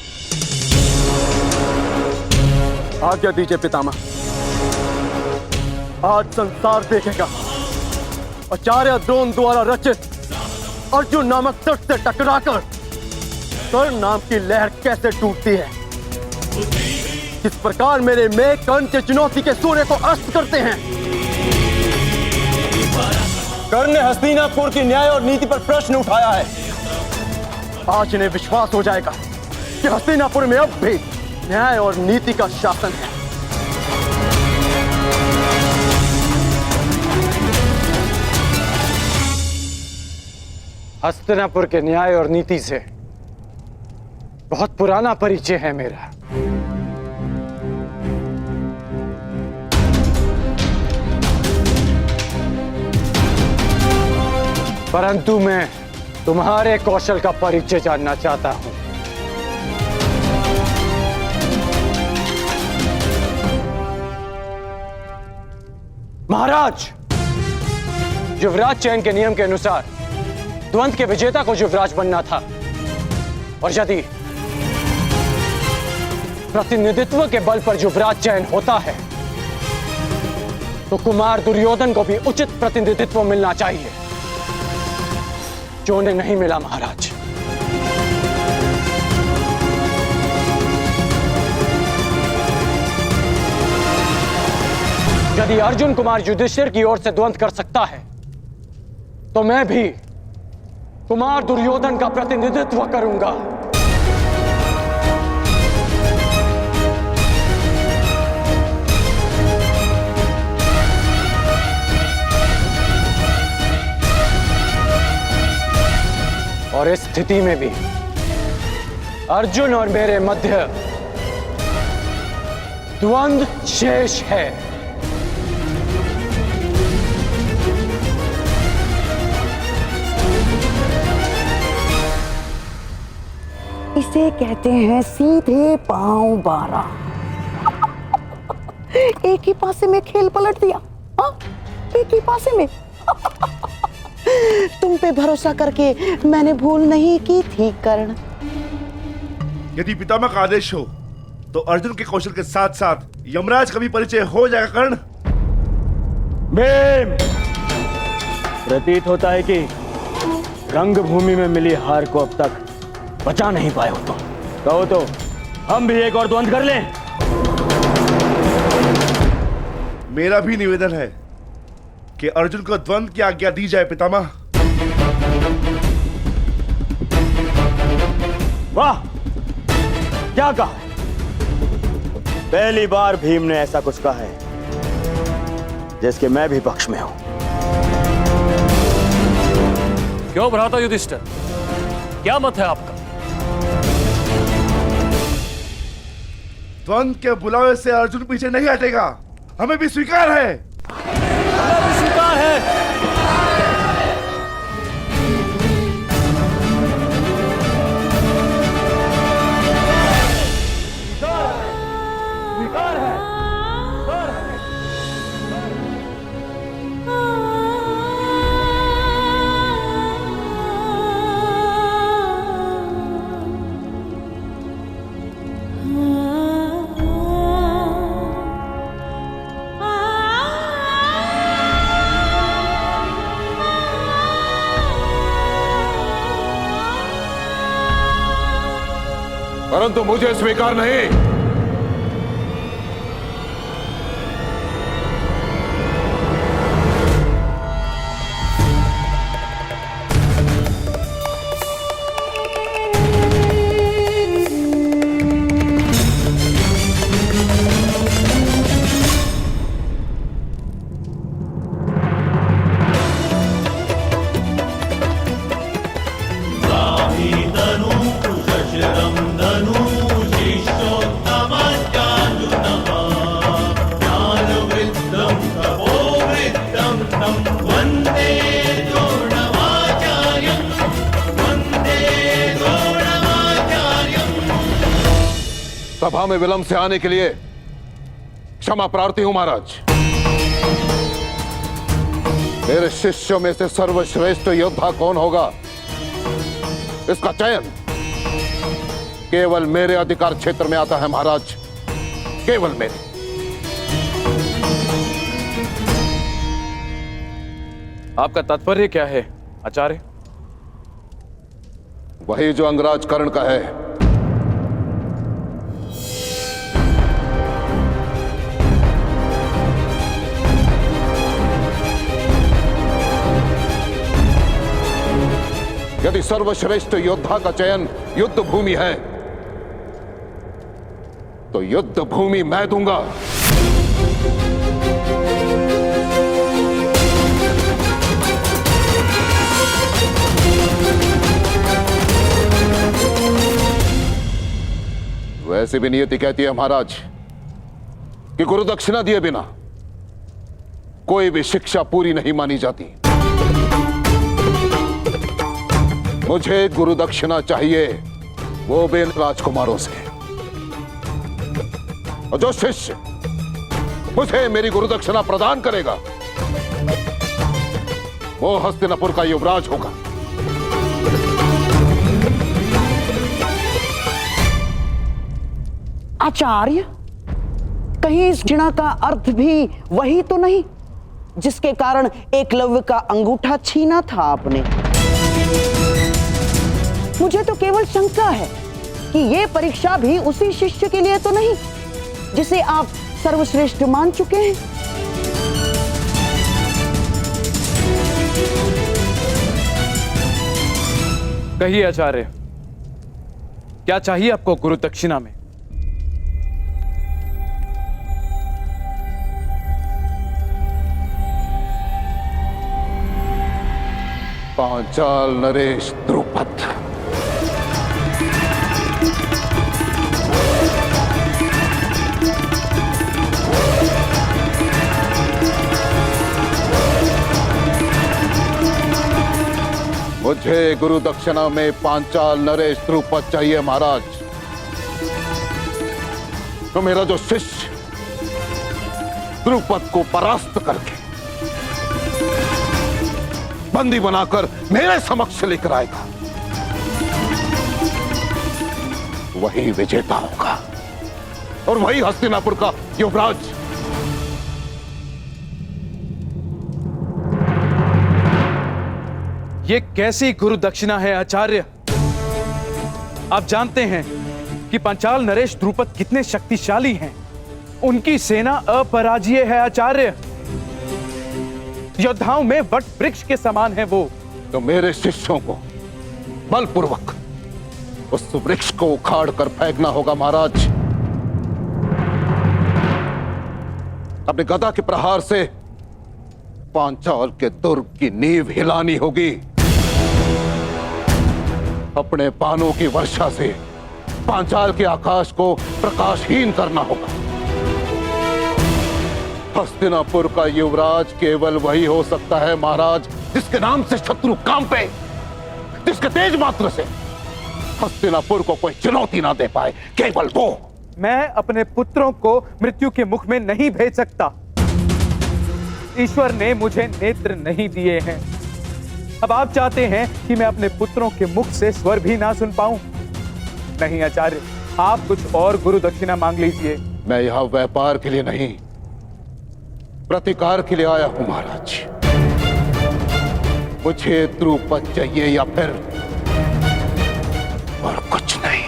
आज्ञा दीजिए पितामह। आज संसार देखेगा आचार्य द्रोण द्वारा रचित अर्जुन नामक तट से टकराकर कर्ण नाम की लहर कैसे टूटती है। किस प्रकार मेरे में कर्ण के चुनौती के सूर्य को अस्त करते हैं। कर्ण ने हस्तिनापुर की न्याय और नीति पर प्रश्न उठाया है। आज इन्हें विश्वास हो जाएगा कि हस्तिनापुर में अब भी न्याय और नीति का शासन है। हस्तिनापुर के न्याय और नीति से बहुत पुराना परिचय है मेरा। परंतु मैं तुम्हारे कौशल का परिचय जानना चाहता हूं। महाराज, युवराज चयन के नियम के अनुसार द्वंद्व के विजेता को युवराज बनना था, और यदि प्रतिनिधित्व के बल पर युवराज चयन होता है तो कुमार दुर्योधन को भी उचित प्रतिनिधित्व मिलना चाहिए, जो उन्हें नहीं मिला महाराज। यदि अर्जुन कुमार युधिष्ठिर की ओर से द्वंद्व कर सकता है तो मैं भी कुमार दुर्योधन का प्रतिनिधित्व करूंगा। और इस स्थिति में भी अर्जुन और मेरे मध्य द्वंद्व शेष है। इसे कहते हैं सीधे पांव 12। एक ही पासे में खेल पलट दिया। हाँ? एक ही पासे में। तुम पे भरोसा करके मैंने भूल नहीं की थी कर्ण। यदि पितामह का आदेश हो तो अर्जुन के कौशल के साथ साथ यमराज का भी परिचय हो जाएगा कर्ण। भीम, प्रतीत होता है कि रंगभूमि में मिली हार को अब तक बचा नहीं पाए हो तुम। कहो तो हम भी एक और द्वंद्व कर लें। मेरा भी निवेदन है कि अर्जुन को द्वंद्व की आज्ञा दी जाए पितामह। वाह, क्या कहा? पहली बार भीम ने ऐसा कुछ कहा है जिसके मैं भी पक्ष में हूं। क्यों भ्राता युधिष्ठिर, क्या मत है आपका? द्वंद्व के बुलावे से अर्जुन पीछे नहीं हटेगा, हमें भी स्वीकार है। हमें भी स्वीकार है। परंतु मुझे स्वीकार नहीं। सभा में विलंब से आने के लिए क्षमा प्रार्थी हूं महाराज। मेरे शिष्यों में से सर्वश्रेष्ठ योद्धा कौन होगा, इसका चयन केवल मेरे अधिकार क्षेत्र में आता है महाराज, केवल मेरे। आपका तात्पर्य क्या है आचार्य? वही जो अंगराज कर्ण का है। यदि सर्वश्रेष्ठ योद्धा का चयन युद्ध भूमि है तो युद्ध भूमि मैं दूंगा। वैसे भी नियति कहती है महाराज कि गुरु दक्षिणा दिए बिना कोई भी शिक्षा पूरी नहीं मानी जाती। मुझे गुरु दक्षिणा चाहिए, वो भी राजकुमारों से। और जो शिष्य मुझे मेरी गुरु दक्षिणा प्रदान करेगा वो हस्तिनापुर का युवराज होगा। आचार्य, कहीं इस दक्षिणा का अर्थ भी वही तो नहीं जिसके कारण एकलव्य का अंगूठा छीना था आपने? मुझे तो केवल शंका है कि ये परीक्षा भी उसी शिष्य के लिए तो नहीं जिसे आप सर्वश्रेष्ठ मान चुके हैं। कहिए आचार्य, क्या चाहिए आपको गुरु दक्षिणा में? पांचाल नरेश द्रुपद। मुझे गुरु दक्षिणा में पांचाल नरेश द्रुपद चाहिए महाराज। तो मेरा जो शिष्य द्रुपद को परास्त करके बंदी बनाकर मेरे समक्ष लेकर आएगा, वही विजेता होगा और वही हस्तिनापुर का युवराज। ये कैसी गुरु दक्षिणा है आचार्य? आप जानते हैं कि पांचाल नरेश द्रुपद कितने शक्तिशाली हैं। उनकी सेना अपराजय है आचार्य। योद्धाओं में वट वृक्ष के समान है वो। तो मेरे शिष्यों को बलपूर्वक उस वृक्ष को उखाड़ कर फेंकना होगा महाराज। अपने गदा के प्रहार से पांचाल के दुर्ग की नींव हिलानी होगी। अपने बाणों की वर्षा से पांचाल के आकाश को प्रकाशहीन करना होगा। हस्तिनापुर का युवराज केवल वही हो सकता है महाराज जिसके नाम से शत्रु कांपे, जिसके तेज मात्र से हस्तिनापुर को कोई चुनौती ना दे पाए, केवल वो। मैं अपने पुत्रों को मृत्यु के मुख में नहीं भेज सकता। ईश्वर ने मुझे नेत्र नहीं दिए हैं। अब आप चाहते हैं कि मैं अपने पुत्रों के मुख से स्वर भी ना सुन पाऊं? नहीं आचार्य, आप कुछ और गुरु दक्षिणा मांग लीजिए। मैं यहां व्यापार के लिए नहीं, प्रतिकार के लिए आया हूं महाराज। मुझे द्रुपद चाहिए या फिर और कुछ नहीं।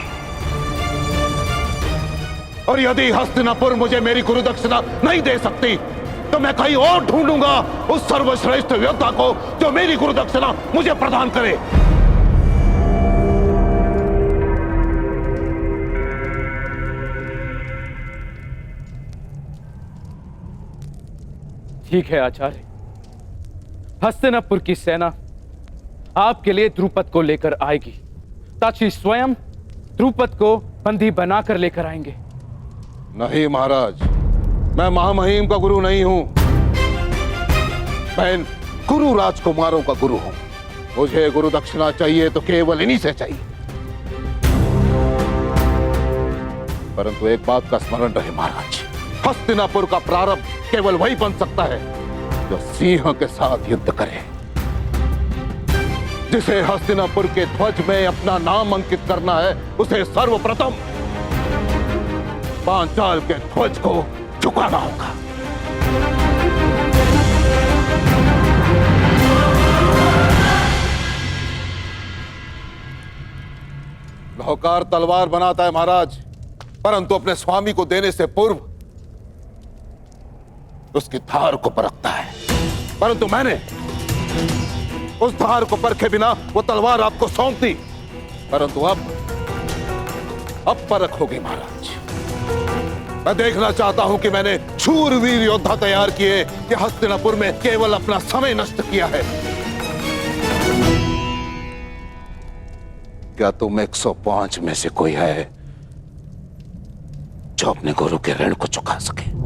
और यदि हस्तिनापुर मुझे मेरी गुरु दक्षिणा नहीं दे सकती तो मैं कहीं और ढूंढूंगा उस सर्वश्रेष्ठ योद्धा को जो मेरी गुरु दक्षिणा मुझे प्रदान करे। ठीक है आचार्य, हस्तिनापुर की सेना आपके लिए द्रुपद को लेकर आएगी। ताकि स्वयं द्रुपद को बंदी बनाकर लेकर आएंगे। नहीं महाराज, मैं महामहिम का गुरु नहीं हूं। मैं गुरु राजकुमारों का गुरु हूं। मुझे गुरु दक्षिणा चाहिए तो केवल इन्हीं से चाहिए। परंतु एक बात का स्मरण रहे महाराज, हस्तिनापुर का प्रारंभ केवल वही बन सकता है जो सिंह के साथ युद्ध करे, जिसे हस्तिनापुर के ध्वज में अपना नाम अंकित करना है। उसे सर्वप्रथम पांचाल के ध्वज को झुकाना होगा। नौकार तलवार बनाता है महाराज, परंतु अपने स्वामी को देने से पूर्व उसकी धार को परखता है। परंतु मैंने उस धार को परखे बिना वो तलवार आपको सौंप दी। परंतु अब परख होगी महाराज। मैं देखना चाहता हूं कि मैंने शूरवीर योद्धा तैयार किए कि हस्तिनापुर में केवल अपना समय नष्ट किया है। क्या तुम 105 में से कोई है जो अपने गुरु के ऋण को चुका सके?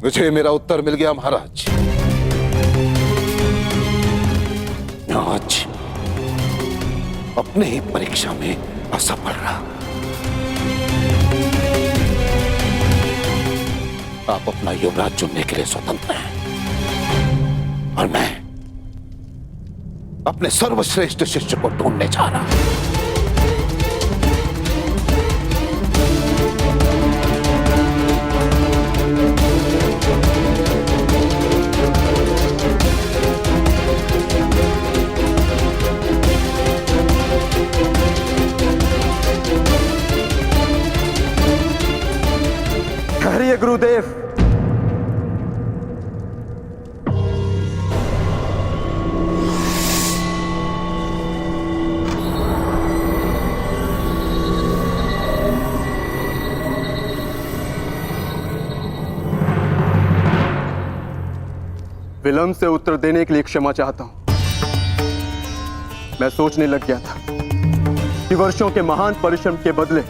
मुझे मेरा उत्तर मिल गया महाराज। आज अपने ही परीक्षा में असफल रहा। आप अपना युवराज चुनने के लिए स्वतंत्र हैं और मैं अपने सर्वश्रेष्ठ शिष्य को ढूंढने जा रहा हूं। ठहरिए गुरुदेव। विलंब से उत्तर देने के लिए क्षमा चाहता हूं। मैं सोचने लग गया था कि वर्षों के महान परिश्रम के बदले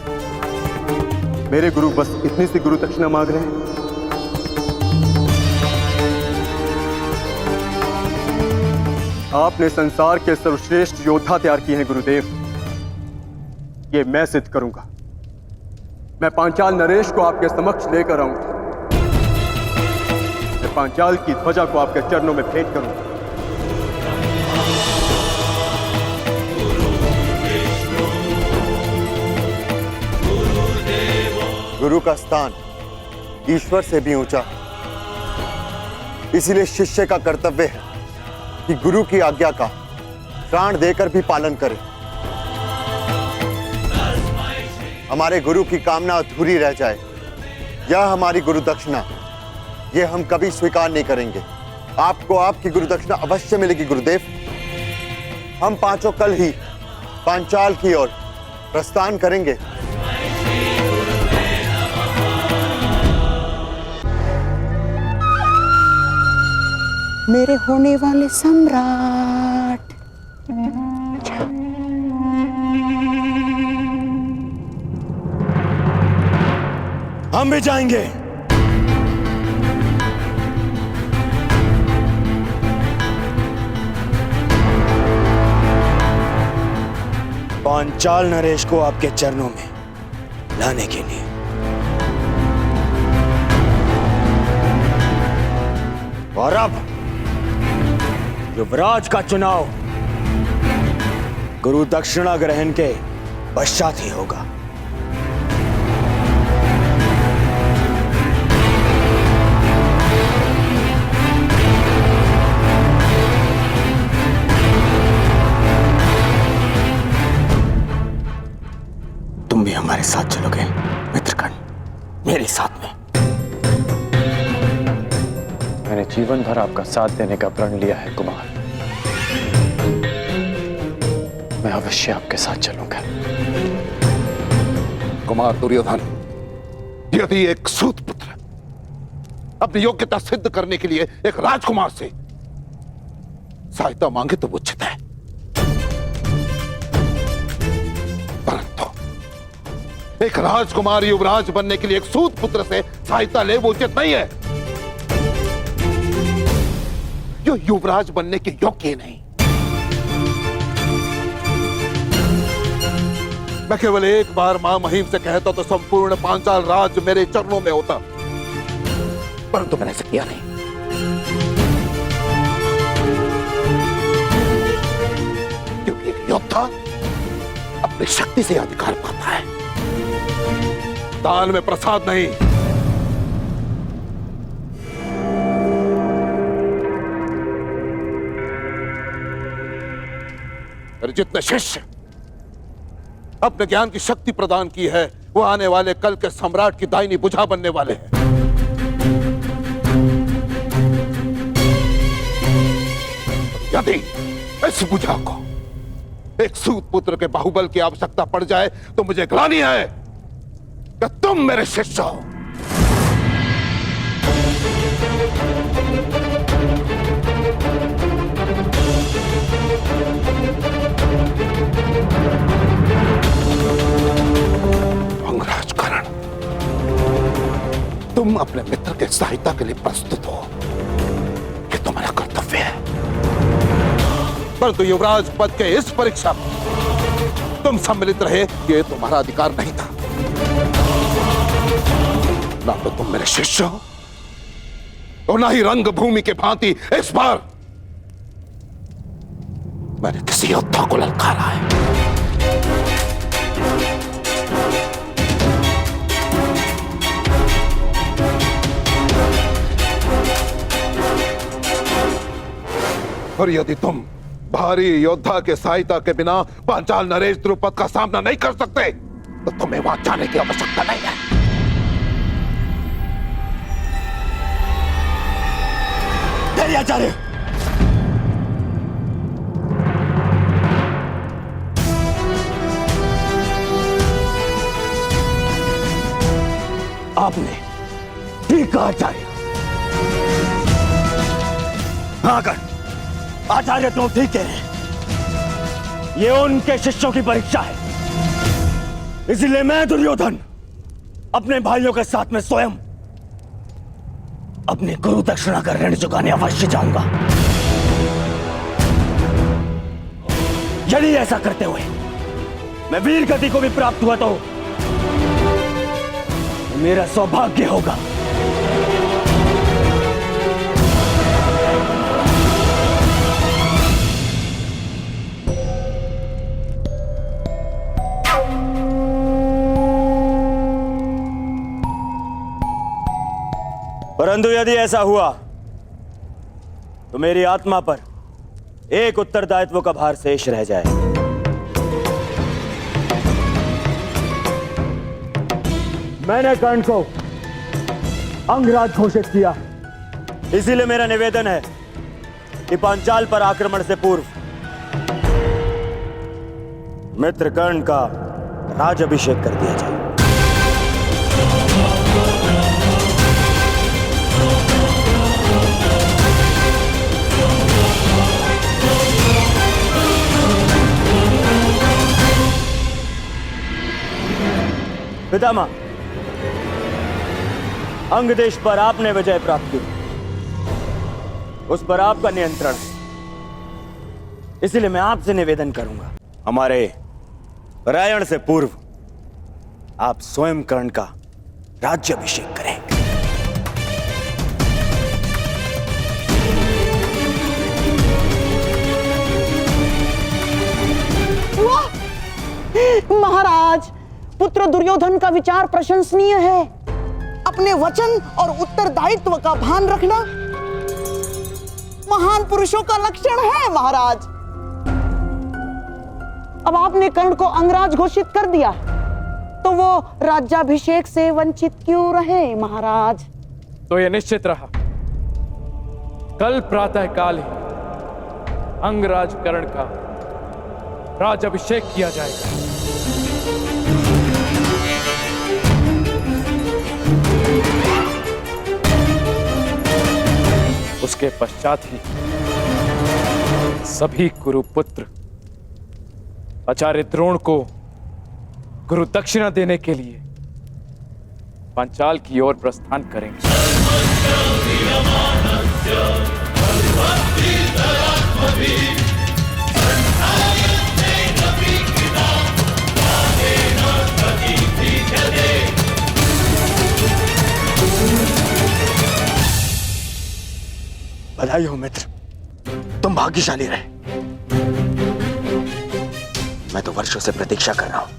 मेरे गुरु बस इतनी सी गुरु दक्षिणा मांग रहे हैं। आपने संसार के सर्वश्रेष्ठ योद्धा तैयार किए हैं गुरुदेव, ये मैं सिद्ध करूंगा। मैं पांचाल नरेश को आपके समक्ष लेकर आऊंगा। मैं पांचाल की ध्वजा को आपके चरणों में भेंट करूंगा। गुरु का स्थान ईश्वर से भी ऊंचा है, इसीलिए शिष्य का कर्तव्य है कि गुरु की आज्ञा का प्राण देकर भी पालन करे। हमारे गुरु की कामना अधूरी रह जाए, यह हमारी गुरु दक्षिणा, यह हम कभी स्वीकार नहीं करेंगे। आपको आपकी गुरु दक्षिणा अवश्य मिलेगी गुरुदेव। हम पांचों कल ही पांचाल की ओर प्रस्थान करेंगे। मेरे होने वाले सम्राट। हम भी जाएंगे। पांचाल नरेश को आपके चरणों में लाने के लिए। और अब युवराज का चुनाव गुरु दक्षिणा ग्रहण के पश्चात ही होगा। तुम भी हमारे साथ चलोगे मित्रगण, मेरे साथ में। मैंने जीवन भर आपका साथ देने का प्रण लिया है कुमार। मैं अवश्य आपके साथ चलूंगा। कुमार दुर्योधन, यदि एक सूत पुत्र अपनी योग्यता सिद्ध करने के लिए एक राजकुमार से सहायता मांगे तो उचित है, परंतु एक राजकुमार युवराज बनने के लिए एक सूत पुत्र से सहायता ले वो उचित नहीं है। जो युवराज बनने के योग्य नहीं। मैं केवल एक बार मां महिम से कहता तो संपूर्ण पांचाल राज मेरे चरणों में होता, परंतु मैंने ऐसा किया नहीं। क्योंकि एक योद्धा अपनी शक्ति से अधिकार पाता है, दान में प्रसाद नहीं। जितने शिष्य अपने ज्ञान की शक्ति प्रदान की है, वो आने वाले कल के सम्राट की दाहिनी भुजा बनने वाले हैं। यदि इस भुजा को एक सूत पुत्र के बाहुबल की आवश्यकता पड़ जाए तो मुझे ग्लानि है कि तुम मेरे शिष्य हो। अंगराजकरण, तुम अपने मित्र के सहायता के लिए प्रस्तुत हो, ये तुम्हारा कर्तव्य है, परंतु युवराज पद के इस परीक्षा तुम सम्मिलित रहे ये तुम्हारा अधिकार नहीं था। ना तो तुम मेरे शिष्य हो और ना ही रंगभूमि के भांति इस बार मैंने किसी योद्धा को ललकारा है। और यदि तुम भारी योद्धा के सहायता के बिना पांचाल नरेश द्रुपद का सामना नहीं कर सकते तो तुम्हें वहां जाने की आवश्यकता नहीं है। आचार्य, आपने ठीक कहा आचार्य। हाँ कर आचार्य, तुम ठीक कह रहे हैं। ये उनके शिष्यों की परीक्षा है, इसलिए मैं दुर्योधन अपने भाइयों के साथ में स्वयं अपनी गुरु दक्षिणा का ऋण चुकाने अवश्य जाऊंगा। यदि ऐसा करते हुए मैं वीर गति को भी प्राप्त हुआ तो मेरा सौभाग्य होगा। परंतु यदि ऐसा हुआ तो मेरी आत्मा पर एक उत्तरदायित्व का भार शेष रह जाए। मैंने कर्ण को अंगराज घोषित किया, इसीलिए मेरा निवेदन है कि पांचाल पर आक्रमण से पूर्व मित्र कर्ण का राजाभिषेक कर दिया जाए। पितामह, अंग देश पर आपने विजय प्राप्त की, उस पर आपका नियंत्रण है, इसलिए मैं आपसे निवेदन करूंगा हमारे परायण से पूर्व आप स्वयं कर्ण का राज्याभिषेक करें। महाराज, पुत्र दुर्योधन का विचार प्रशंसनीय है। अपने वचन और उत्तरदायित्व का भान रखना महान पुरुषों का लक्षण है महाराज। अब आपने कर्ण को अंगराज घोषित कर दिया तो वो राज्याभिषेक से वंचित क्यों रहे महाराज? तो यह निश्चित रहा, कल प्रातः काल ही अंगराज कर्ण का राज्याभिषेक किया जाएगा। उसके पश्चात ही सभी कुरुपुत्र आचार्य द्रोण को गुरु दक्षिणा देने के लिए पांचाल की ओर प्रस्थान करेंगे। बधाई हो मित्र, तुम भाग्यशाली रहे। मैं तो वर्षों से प्रतीक्षा कर रहा हूं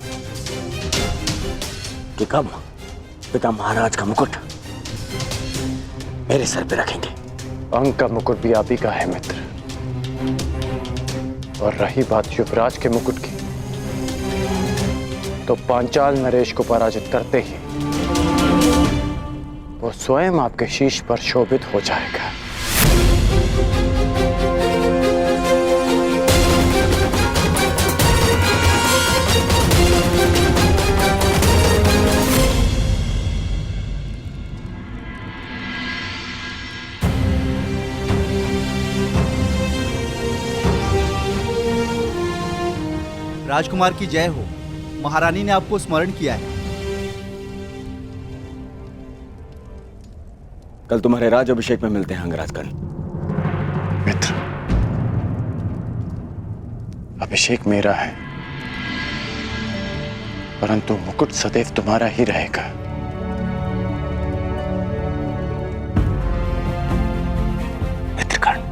कि कब पिता महाराज का मुकुट मेरे सर पे रखेंगे। अंग का मुकुट भी आप ही का है मित्र, और रही बात युवराज के मुकुट की, तो पांचाल नरेश को पराजित करते ही वो स्वयं आपके शीश पर शोभित हो जाएगा। राजकुमार की जय हो। महारानी ने आपको स्मरण किया है। कल तुम्हारे राज अभिषेक में मिलते हैं अंगराज कर्ण। मित्र, अभिषेक मेरा है, परंतु मुकुट सदैव तुम्हारा ही रहेगा। मित्रगण,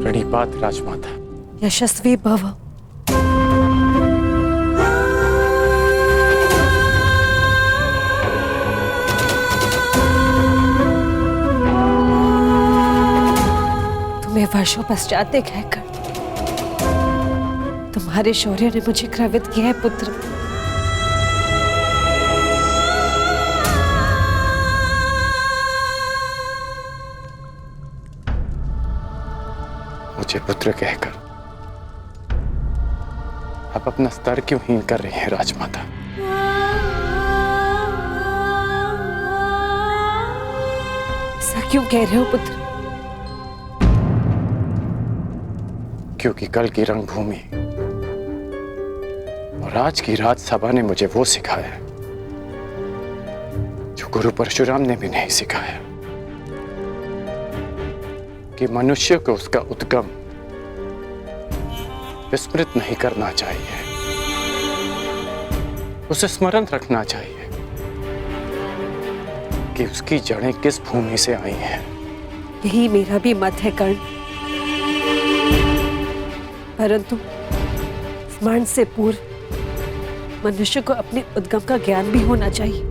प्रणिपात राजमाता। यशस्वी भव। तुम्हें वर्षों पश्चात कहकर तुम्हारे शौर्य ने मुझे गर्वित किया है पुत्र। मुझे पुत्र कहकर आप अपना स्तर क्यों हीन कर रही हैं राजमाता? ऐसा क्यों कह रहे हो पुत्र? क्योंकि कल की रंगभूमि और आज की राजसभा ने मुझे वो सिखाया जो गुरु परशुराम ने भी नहीं सिखाया, कि मनुष्य को उसका उद्गम विस्मृत नहीं करना चाहिए, उसे स्मरण रखना चाहिए कि उसकी जड़ें किस भूमि से आई हैं। यही मेरा भी मत है कर्ण, परंतु स्मरण से पूर्व मनुष्य को अपने उद्गम का ज्ञान भी होना चाहिए।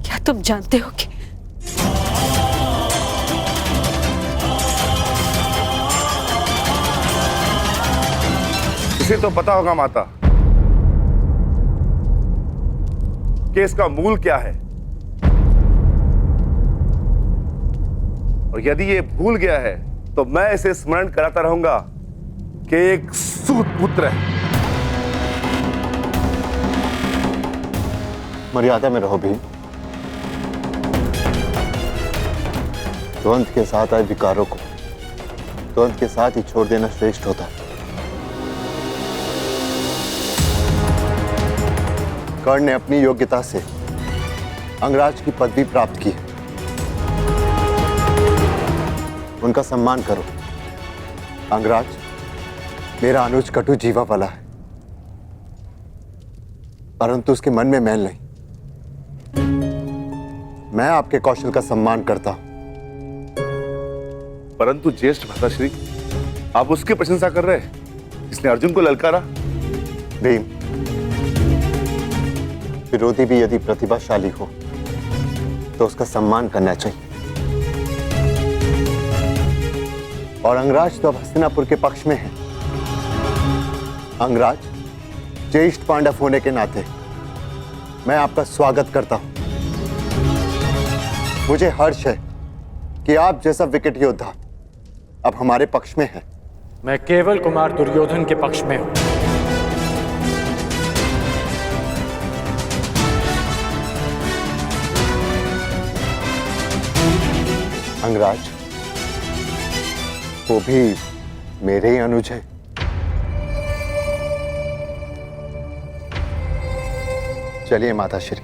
क्या तुम जानते हो कि इसे तो पता होगा माता कि इसका मूल क्या है, और यदि ये भूल गया है तो मैं इसे स्मरण कराता रहूंगा कि एक सूत पुत्र है। मर्यादा में रहो भीम। द्वंद के साथ आए विकारों को द्वंद के साथ ही छोड़ देना श्रेष्ठ होता है। कर्ण ने अपनी योग्यता से अंगराज की पदवी प्राप्त की है, उनका सम्मान करो। अंगराज, मेरा अनुज कटु जीवा वाला है, परंतु उसके मन में मैल नहीं। मैं आपके कौशल का सम्मान करता हूं। परंतु ज्येष्ठ भ्राताश्री, आप उसकी प्रशंसा कर रहे हैं इसने अर्जुन को ललकारा। भीम, विरोधी भी यदि प्रतिभाशाली हो तो उसका सम्मान करना चाहिए। और अंगराज तो अब हस्तिनापुर के पक्ष में है। अंगराज, ज्येष्ठ पांडव होने के नाते मैं आपका स्वागत करता हूं। मुझे हर्ष है कि आप जैसा विकट योद्धा अब हमारे पक्ष में है। मैं केवल कुमार दुर्योधन के पक्ष में हूं। अंगराज, वो भी मेरे ही अनुज है। चलिए माताश्री।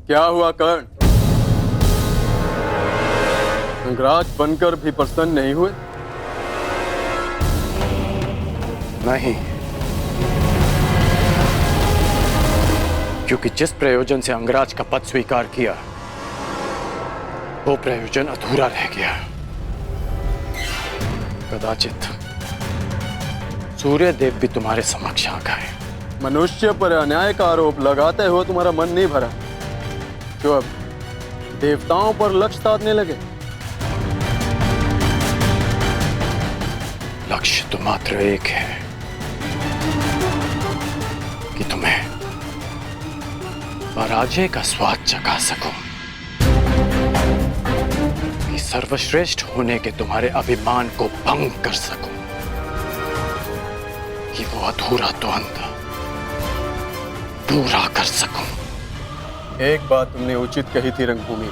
क्या हुआ कर्ण? अंगराज बनकर भी प्रसन्न नहीं हुए? नहीं, क्योंकि जिस प्रयोजन से अंगराज का पद स्वीकार किया वो प्रयोजन अधूरा रह गया। कदाचित सूर्यदेव भी तुम्हारे समक्ष आ गए। मनुष्य पर अन्याय का आरोप लगाते हुए तुम्हारा मन नहीं भरा, जो अब देवताओं पर लक्ष्य साधने लगे? लक्ष्य तो मात्र एक है कि तुम्हें पराजय का स्वाद चखा सकूं, कि सर्वश्रेष्ठ होने के तुम्हारे अभिमान को भंग कर सकूं, कि वो अधूरा द्वंद्व पूरा कर सकूं। एक बात तुमने उचित कही थी रंगभूमि,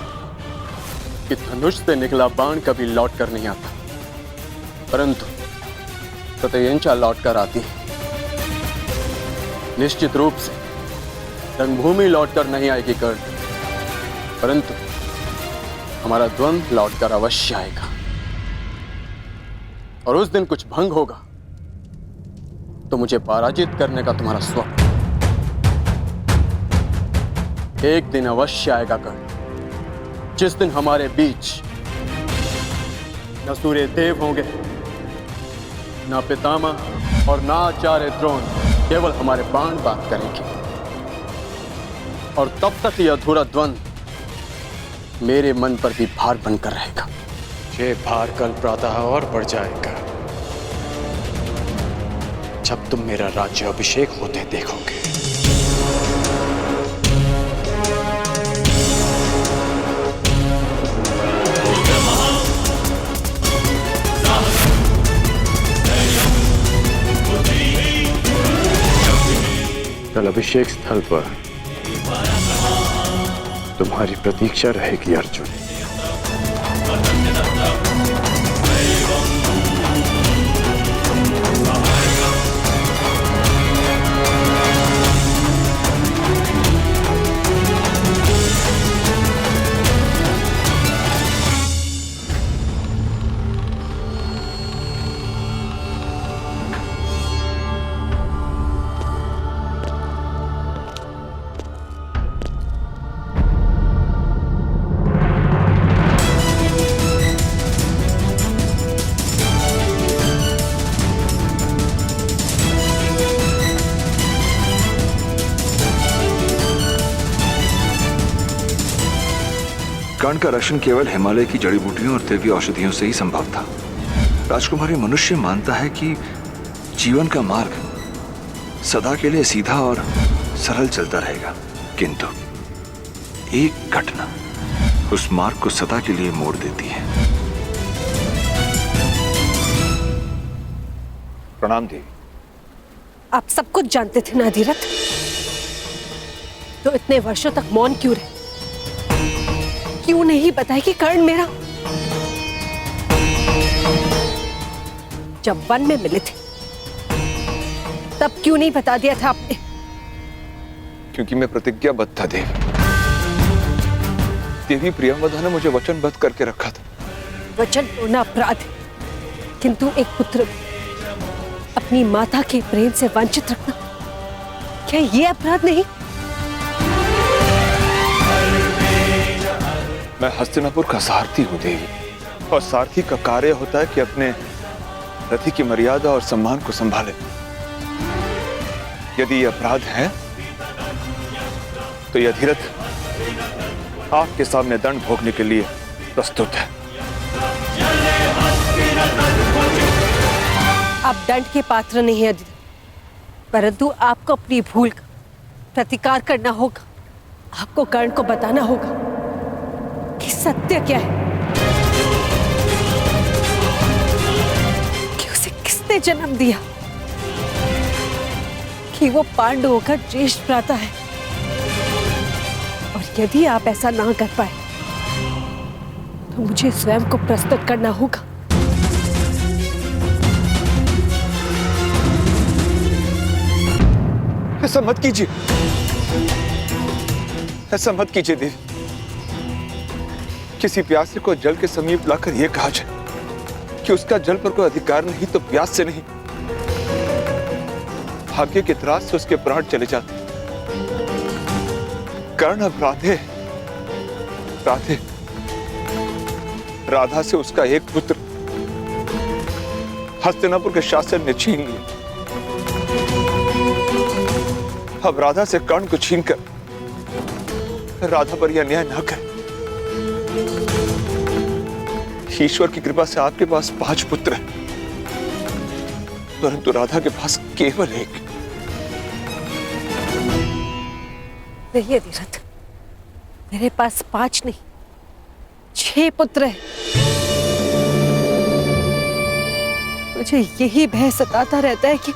कि धनुष से निकला बाण कभी लौट कर नहीं आता, परंतु प्रत्यंचा लौट कर आती है। निश्चित रूप से रंगभूमि लौटकर नहीं आएगी कर्ण, परंतु हमारा द्वंद्व लौटकर अवश्य आएगा। और उस दिन कुछ भंग होगा तो मुझे पराजित करने का तुम्हारा स्वप्न एक दिन अवश्य आएगा कर्ण, जिस दिन हमारे बीच न सूर्य देव होंगे, न पितामह और न आचार्य द्रोण, केवल हमारे बाण बात करेंगे। और तब तक यह अधूरा द्वंद्व मेरे मन पर भी भार बनकर रहेगा। ये भार कल प्रातः और बढ़ जाएगा जब तुम मेरा राज्य अभिषेक होते देखोगे। कल अभिषेक स्थल पर तुम्हारी प्रतीक्षा रहेगी अर्जुन। कर्ण का रक्षण केवल हिमालय की जड़ी बूटियों और दिव्य औषधियों से ही संभव था। राजकुमारी मनुष्य मानता है कि जीवन का मार्ग सदा के लिए सीधा और सरल चलता रहेगा, किंतु एक घटना उस मार्ग को सदा के लिए मोड़ देती है। प्रणाम देवी। आप सब कुछ जानते थे ना अधिरथ, तो इतने वर्षों तक मौन क्यों रहे? क्यों नहीं बताया कि कर्ण मेरा? जब वन में मिले थे तब क्यों नहीं बता दिया था आपने? क्योंकि मैं प्रतिज्ञाबद्ध था देवी। देवी प्रियंवदा ने मुझे वचनबद्ध करके रखा था। वचन तोड़ना अपराध है, किंतु एक पुत्र अपनी माता के प्रेम से वंचित रखना, क्या ये अपराध नहीं? मैं हस्तिनापुर का सारथी हूं देवी, और सारथी का कार्य होता है कि अपने रथी की मर्यादा और सम्मान को संभाले। यदि ये अपराध है तो यह अधिरथ आपके सामने दंड भोगने के लिए प्रस्तुत है। आप दंड के पात्र नहीं है अधिरथ, परंतु आपको अपनी भूल का प्रतिकार करना होगा। आपको कर्ण को बताना होगा कि सत्य क्या है, कि उसे किसने जन्म दिया, कि वो पांडवों का ज्येष्ठ भ्राता है। और यदि आप ऐसा ना कर पाए तो मुझे स्वयं को प्रस्तुत करना होगा। ऐसा मत कीजिए, ऐसा मत कीजिए देवी। किसी प्यासे को जल के समीप लाकर यह कहा जाए कि उसका जल पर कोई अधिकार नहीं तो प्यास से नहीं, भाग्य के त्रास से उसके प्राण चले जाते। कर्ण अब राधे राधा से उसका एक पुत्र हस्तिनापुर के शासन ने छीन लिया। अब राधा से कर्ण को छीनकर राधा पर यह अन्याय न करे। ईश्वर की कृपा से आपके पास 5 पुत्र हैं, परंतु राधा के पास केवल एक। नहीं अधिरथ, मेरे पास 5 नहीं 6 पुत्र हैं। मुझे यही भय सताता रहता है कि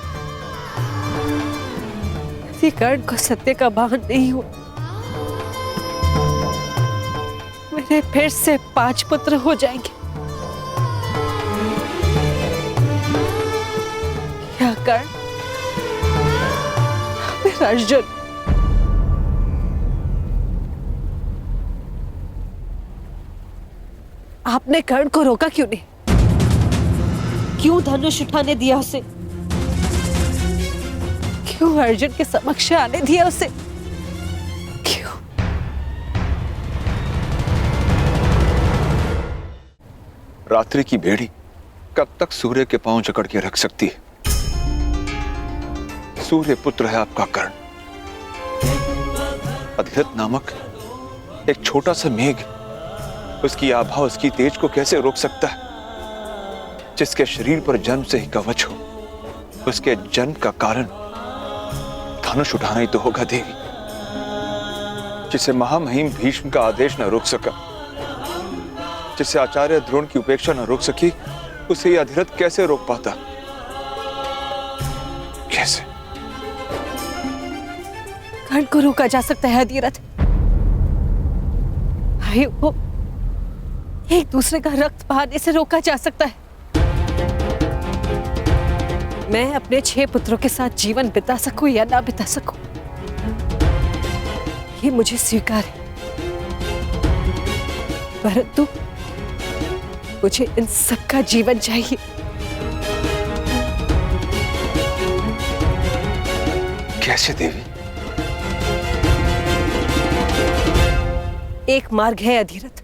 किसी कर्ण को सत्य का भान नहीं हुआ, मेरे फिर से 5 पुत्र हो जाएंगे। क्या कर्ण, मेरा अर्जुन, आपने कर्ण को रोका क्यों नहीं? क्यों धनुष उठाने दिया उसे? क्यों अर्जुन के समक्ष आने दिया उसे? क्यों? रात्रि की बेड़ी कब तक सूर्य के पांव जकड़ के रख सकती है? सूर्य पुत्र है आपका कर्ण। अधिरथ नामक एक छोटा सा मेघ उसकी आभा, उसकी तेज को कैसे रोक सकता है? जिसके शरीर पर जन्म से ही कवच हो, उसके जन्म का कारण धनुष उठाना ही तो होगा देवी। जिसे महामहिम भीष्म का आदेश न रोक सका, जिसे आचार्य द्रोण की उपेक्षा न रोक सकी, उसे यह अधिरथ कैसे रोक पाता? कैसे? कर्ण को रोका जा सकता है अधिरथ। भाइयों को एक दूसरे का रक्त बहाने से रोका जा सकता है। मैं अपने 6 पुत्रों के साथ जीवन बिता सकूं या ना बिता सकूं, ये मुझे स्वीकार है, परंतु मुझे इन सबका जीवन चाहिए। कैसे देवी? एक मार्ग है अधिरथ।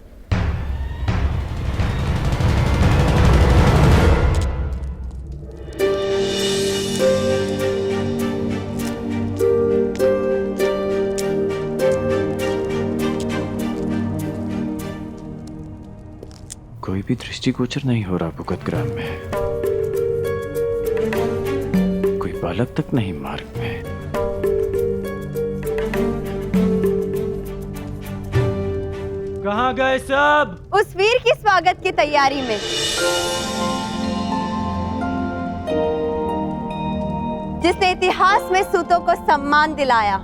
कोई भी दृष्टिगोचर नहीं हो रहा भुगत ग्राम में। कोई बालक तक नहीं मार्ग में। कहाँ गए सब? उस वीर की स्वागत की तैयारी में, जिसने इतिहास में सूतों को सम्मान दिलाया।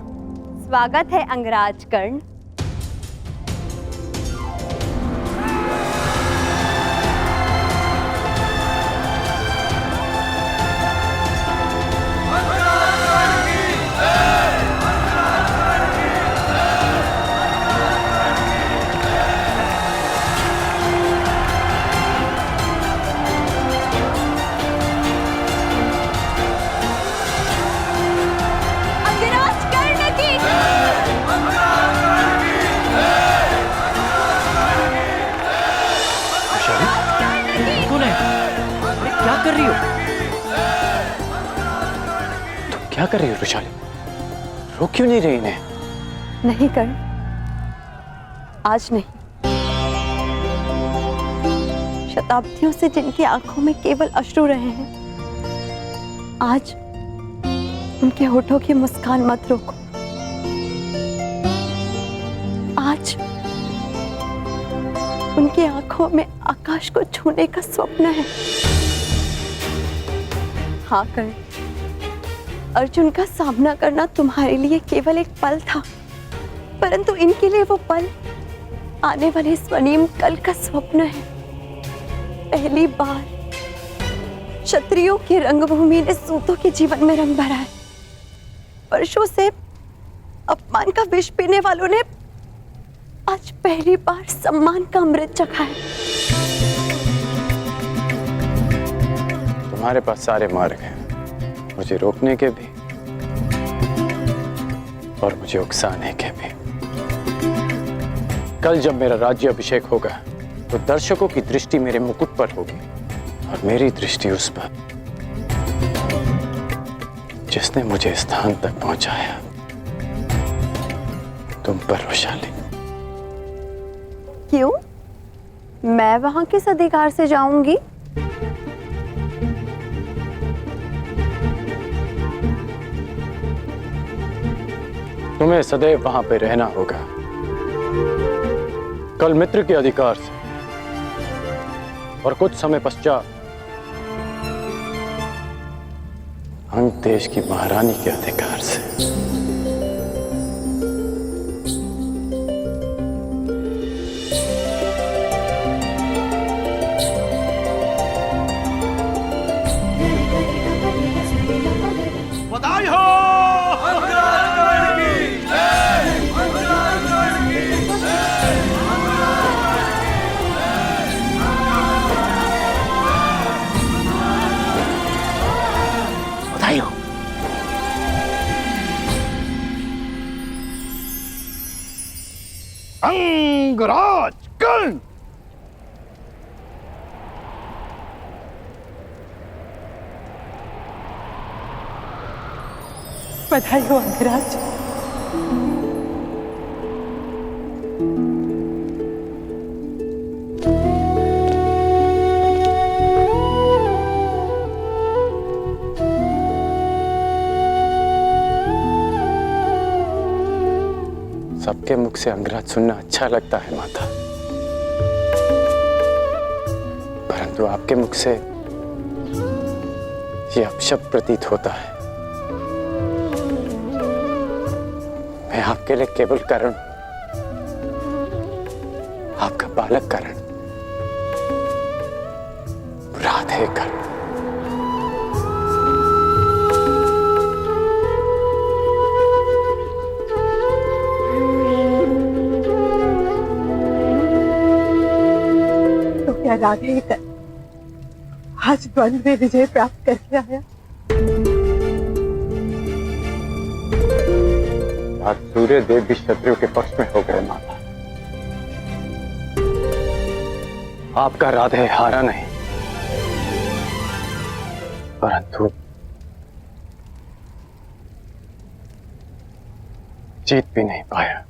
स्वागत है अंगराज कर्ण। क्या कर रही हो वैशाली? रोक क्यों नहीं रही इन्हें? नहीं कर्ण, आज नहीं। शताब्दियों से जिनकी आंखों में केवल अश्रु रहे हैं, आज उनके होठों की मुस्कान मत रोको। आज उनकी आंखों में आकाश को छूने का स्वप्न है। हाँ कर्ण, अर्जुन का सामना करना तुम्हारे लिए केवल एक पल था, परंतु इनके लिए वो पल आने वाले स्वर्णिम कल का स्वप्न है। पहली बार क्षत्रियों की रंगभूमि ने सूतों के जीवन में रंग भरा है। वर्षों से अपमान का विष पीने वालों ने आज पहली बार सम्मान का अमृत चखा है। तुम्हारे पास सारे मार्ग हैं, मुझे रोकने के भी और मुझे उकसाने के भी। कल जब मेरा राज्य अभिषेक होगा तो दर्शकों की दृष्टि मेरे मुकुट पर होगी और मेरी दृष्टि उस पर जिसने मुझे स्थान तक पहुंचाया, तुम पर वैशाली। क्यों? मैं वहां किस अधिकार से जाऊंगी? तुम्हें सदैव वहां पे रहना होगा, कल मित्र के अधिकार से और कुछ समय पश्चात अंग देश की महारानी के अधिकार से। बधाई हो। बधाई हो। अंगराज कर्ण। बधाई हो अंगराज। सबके मुख से अंगराज सुनना अच्छा लगता है माता, परंतु आपके मुख से ये अपशब्द प्रतीत होता है। मैं आपके लिए केवल कर्ण, आपका बालक कर्ण, राधे कर्ण। तो क्या राधे कर आज द्वंद्व में विजय प्राप्त करके आया? आज सूर्य देव भी शत्रु के पक्ष में हो गए माता। आपका राधे हारा नहीं, परंतु जीत भी नहीं पाया।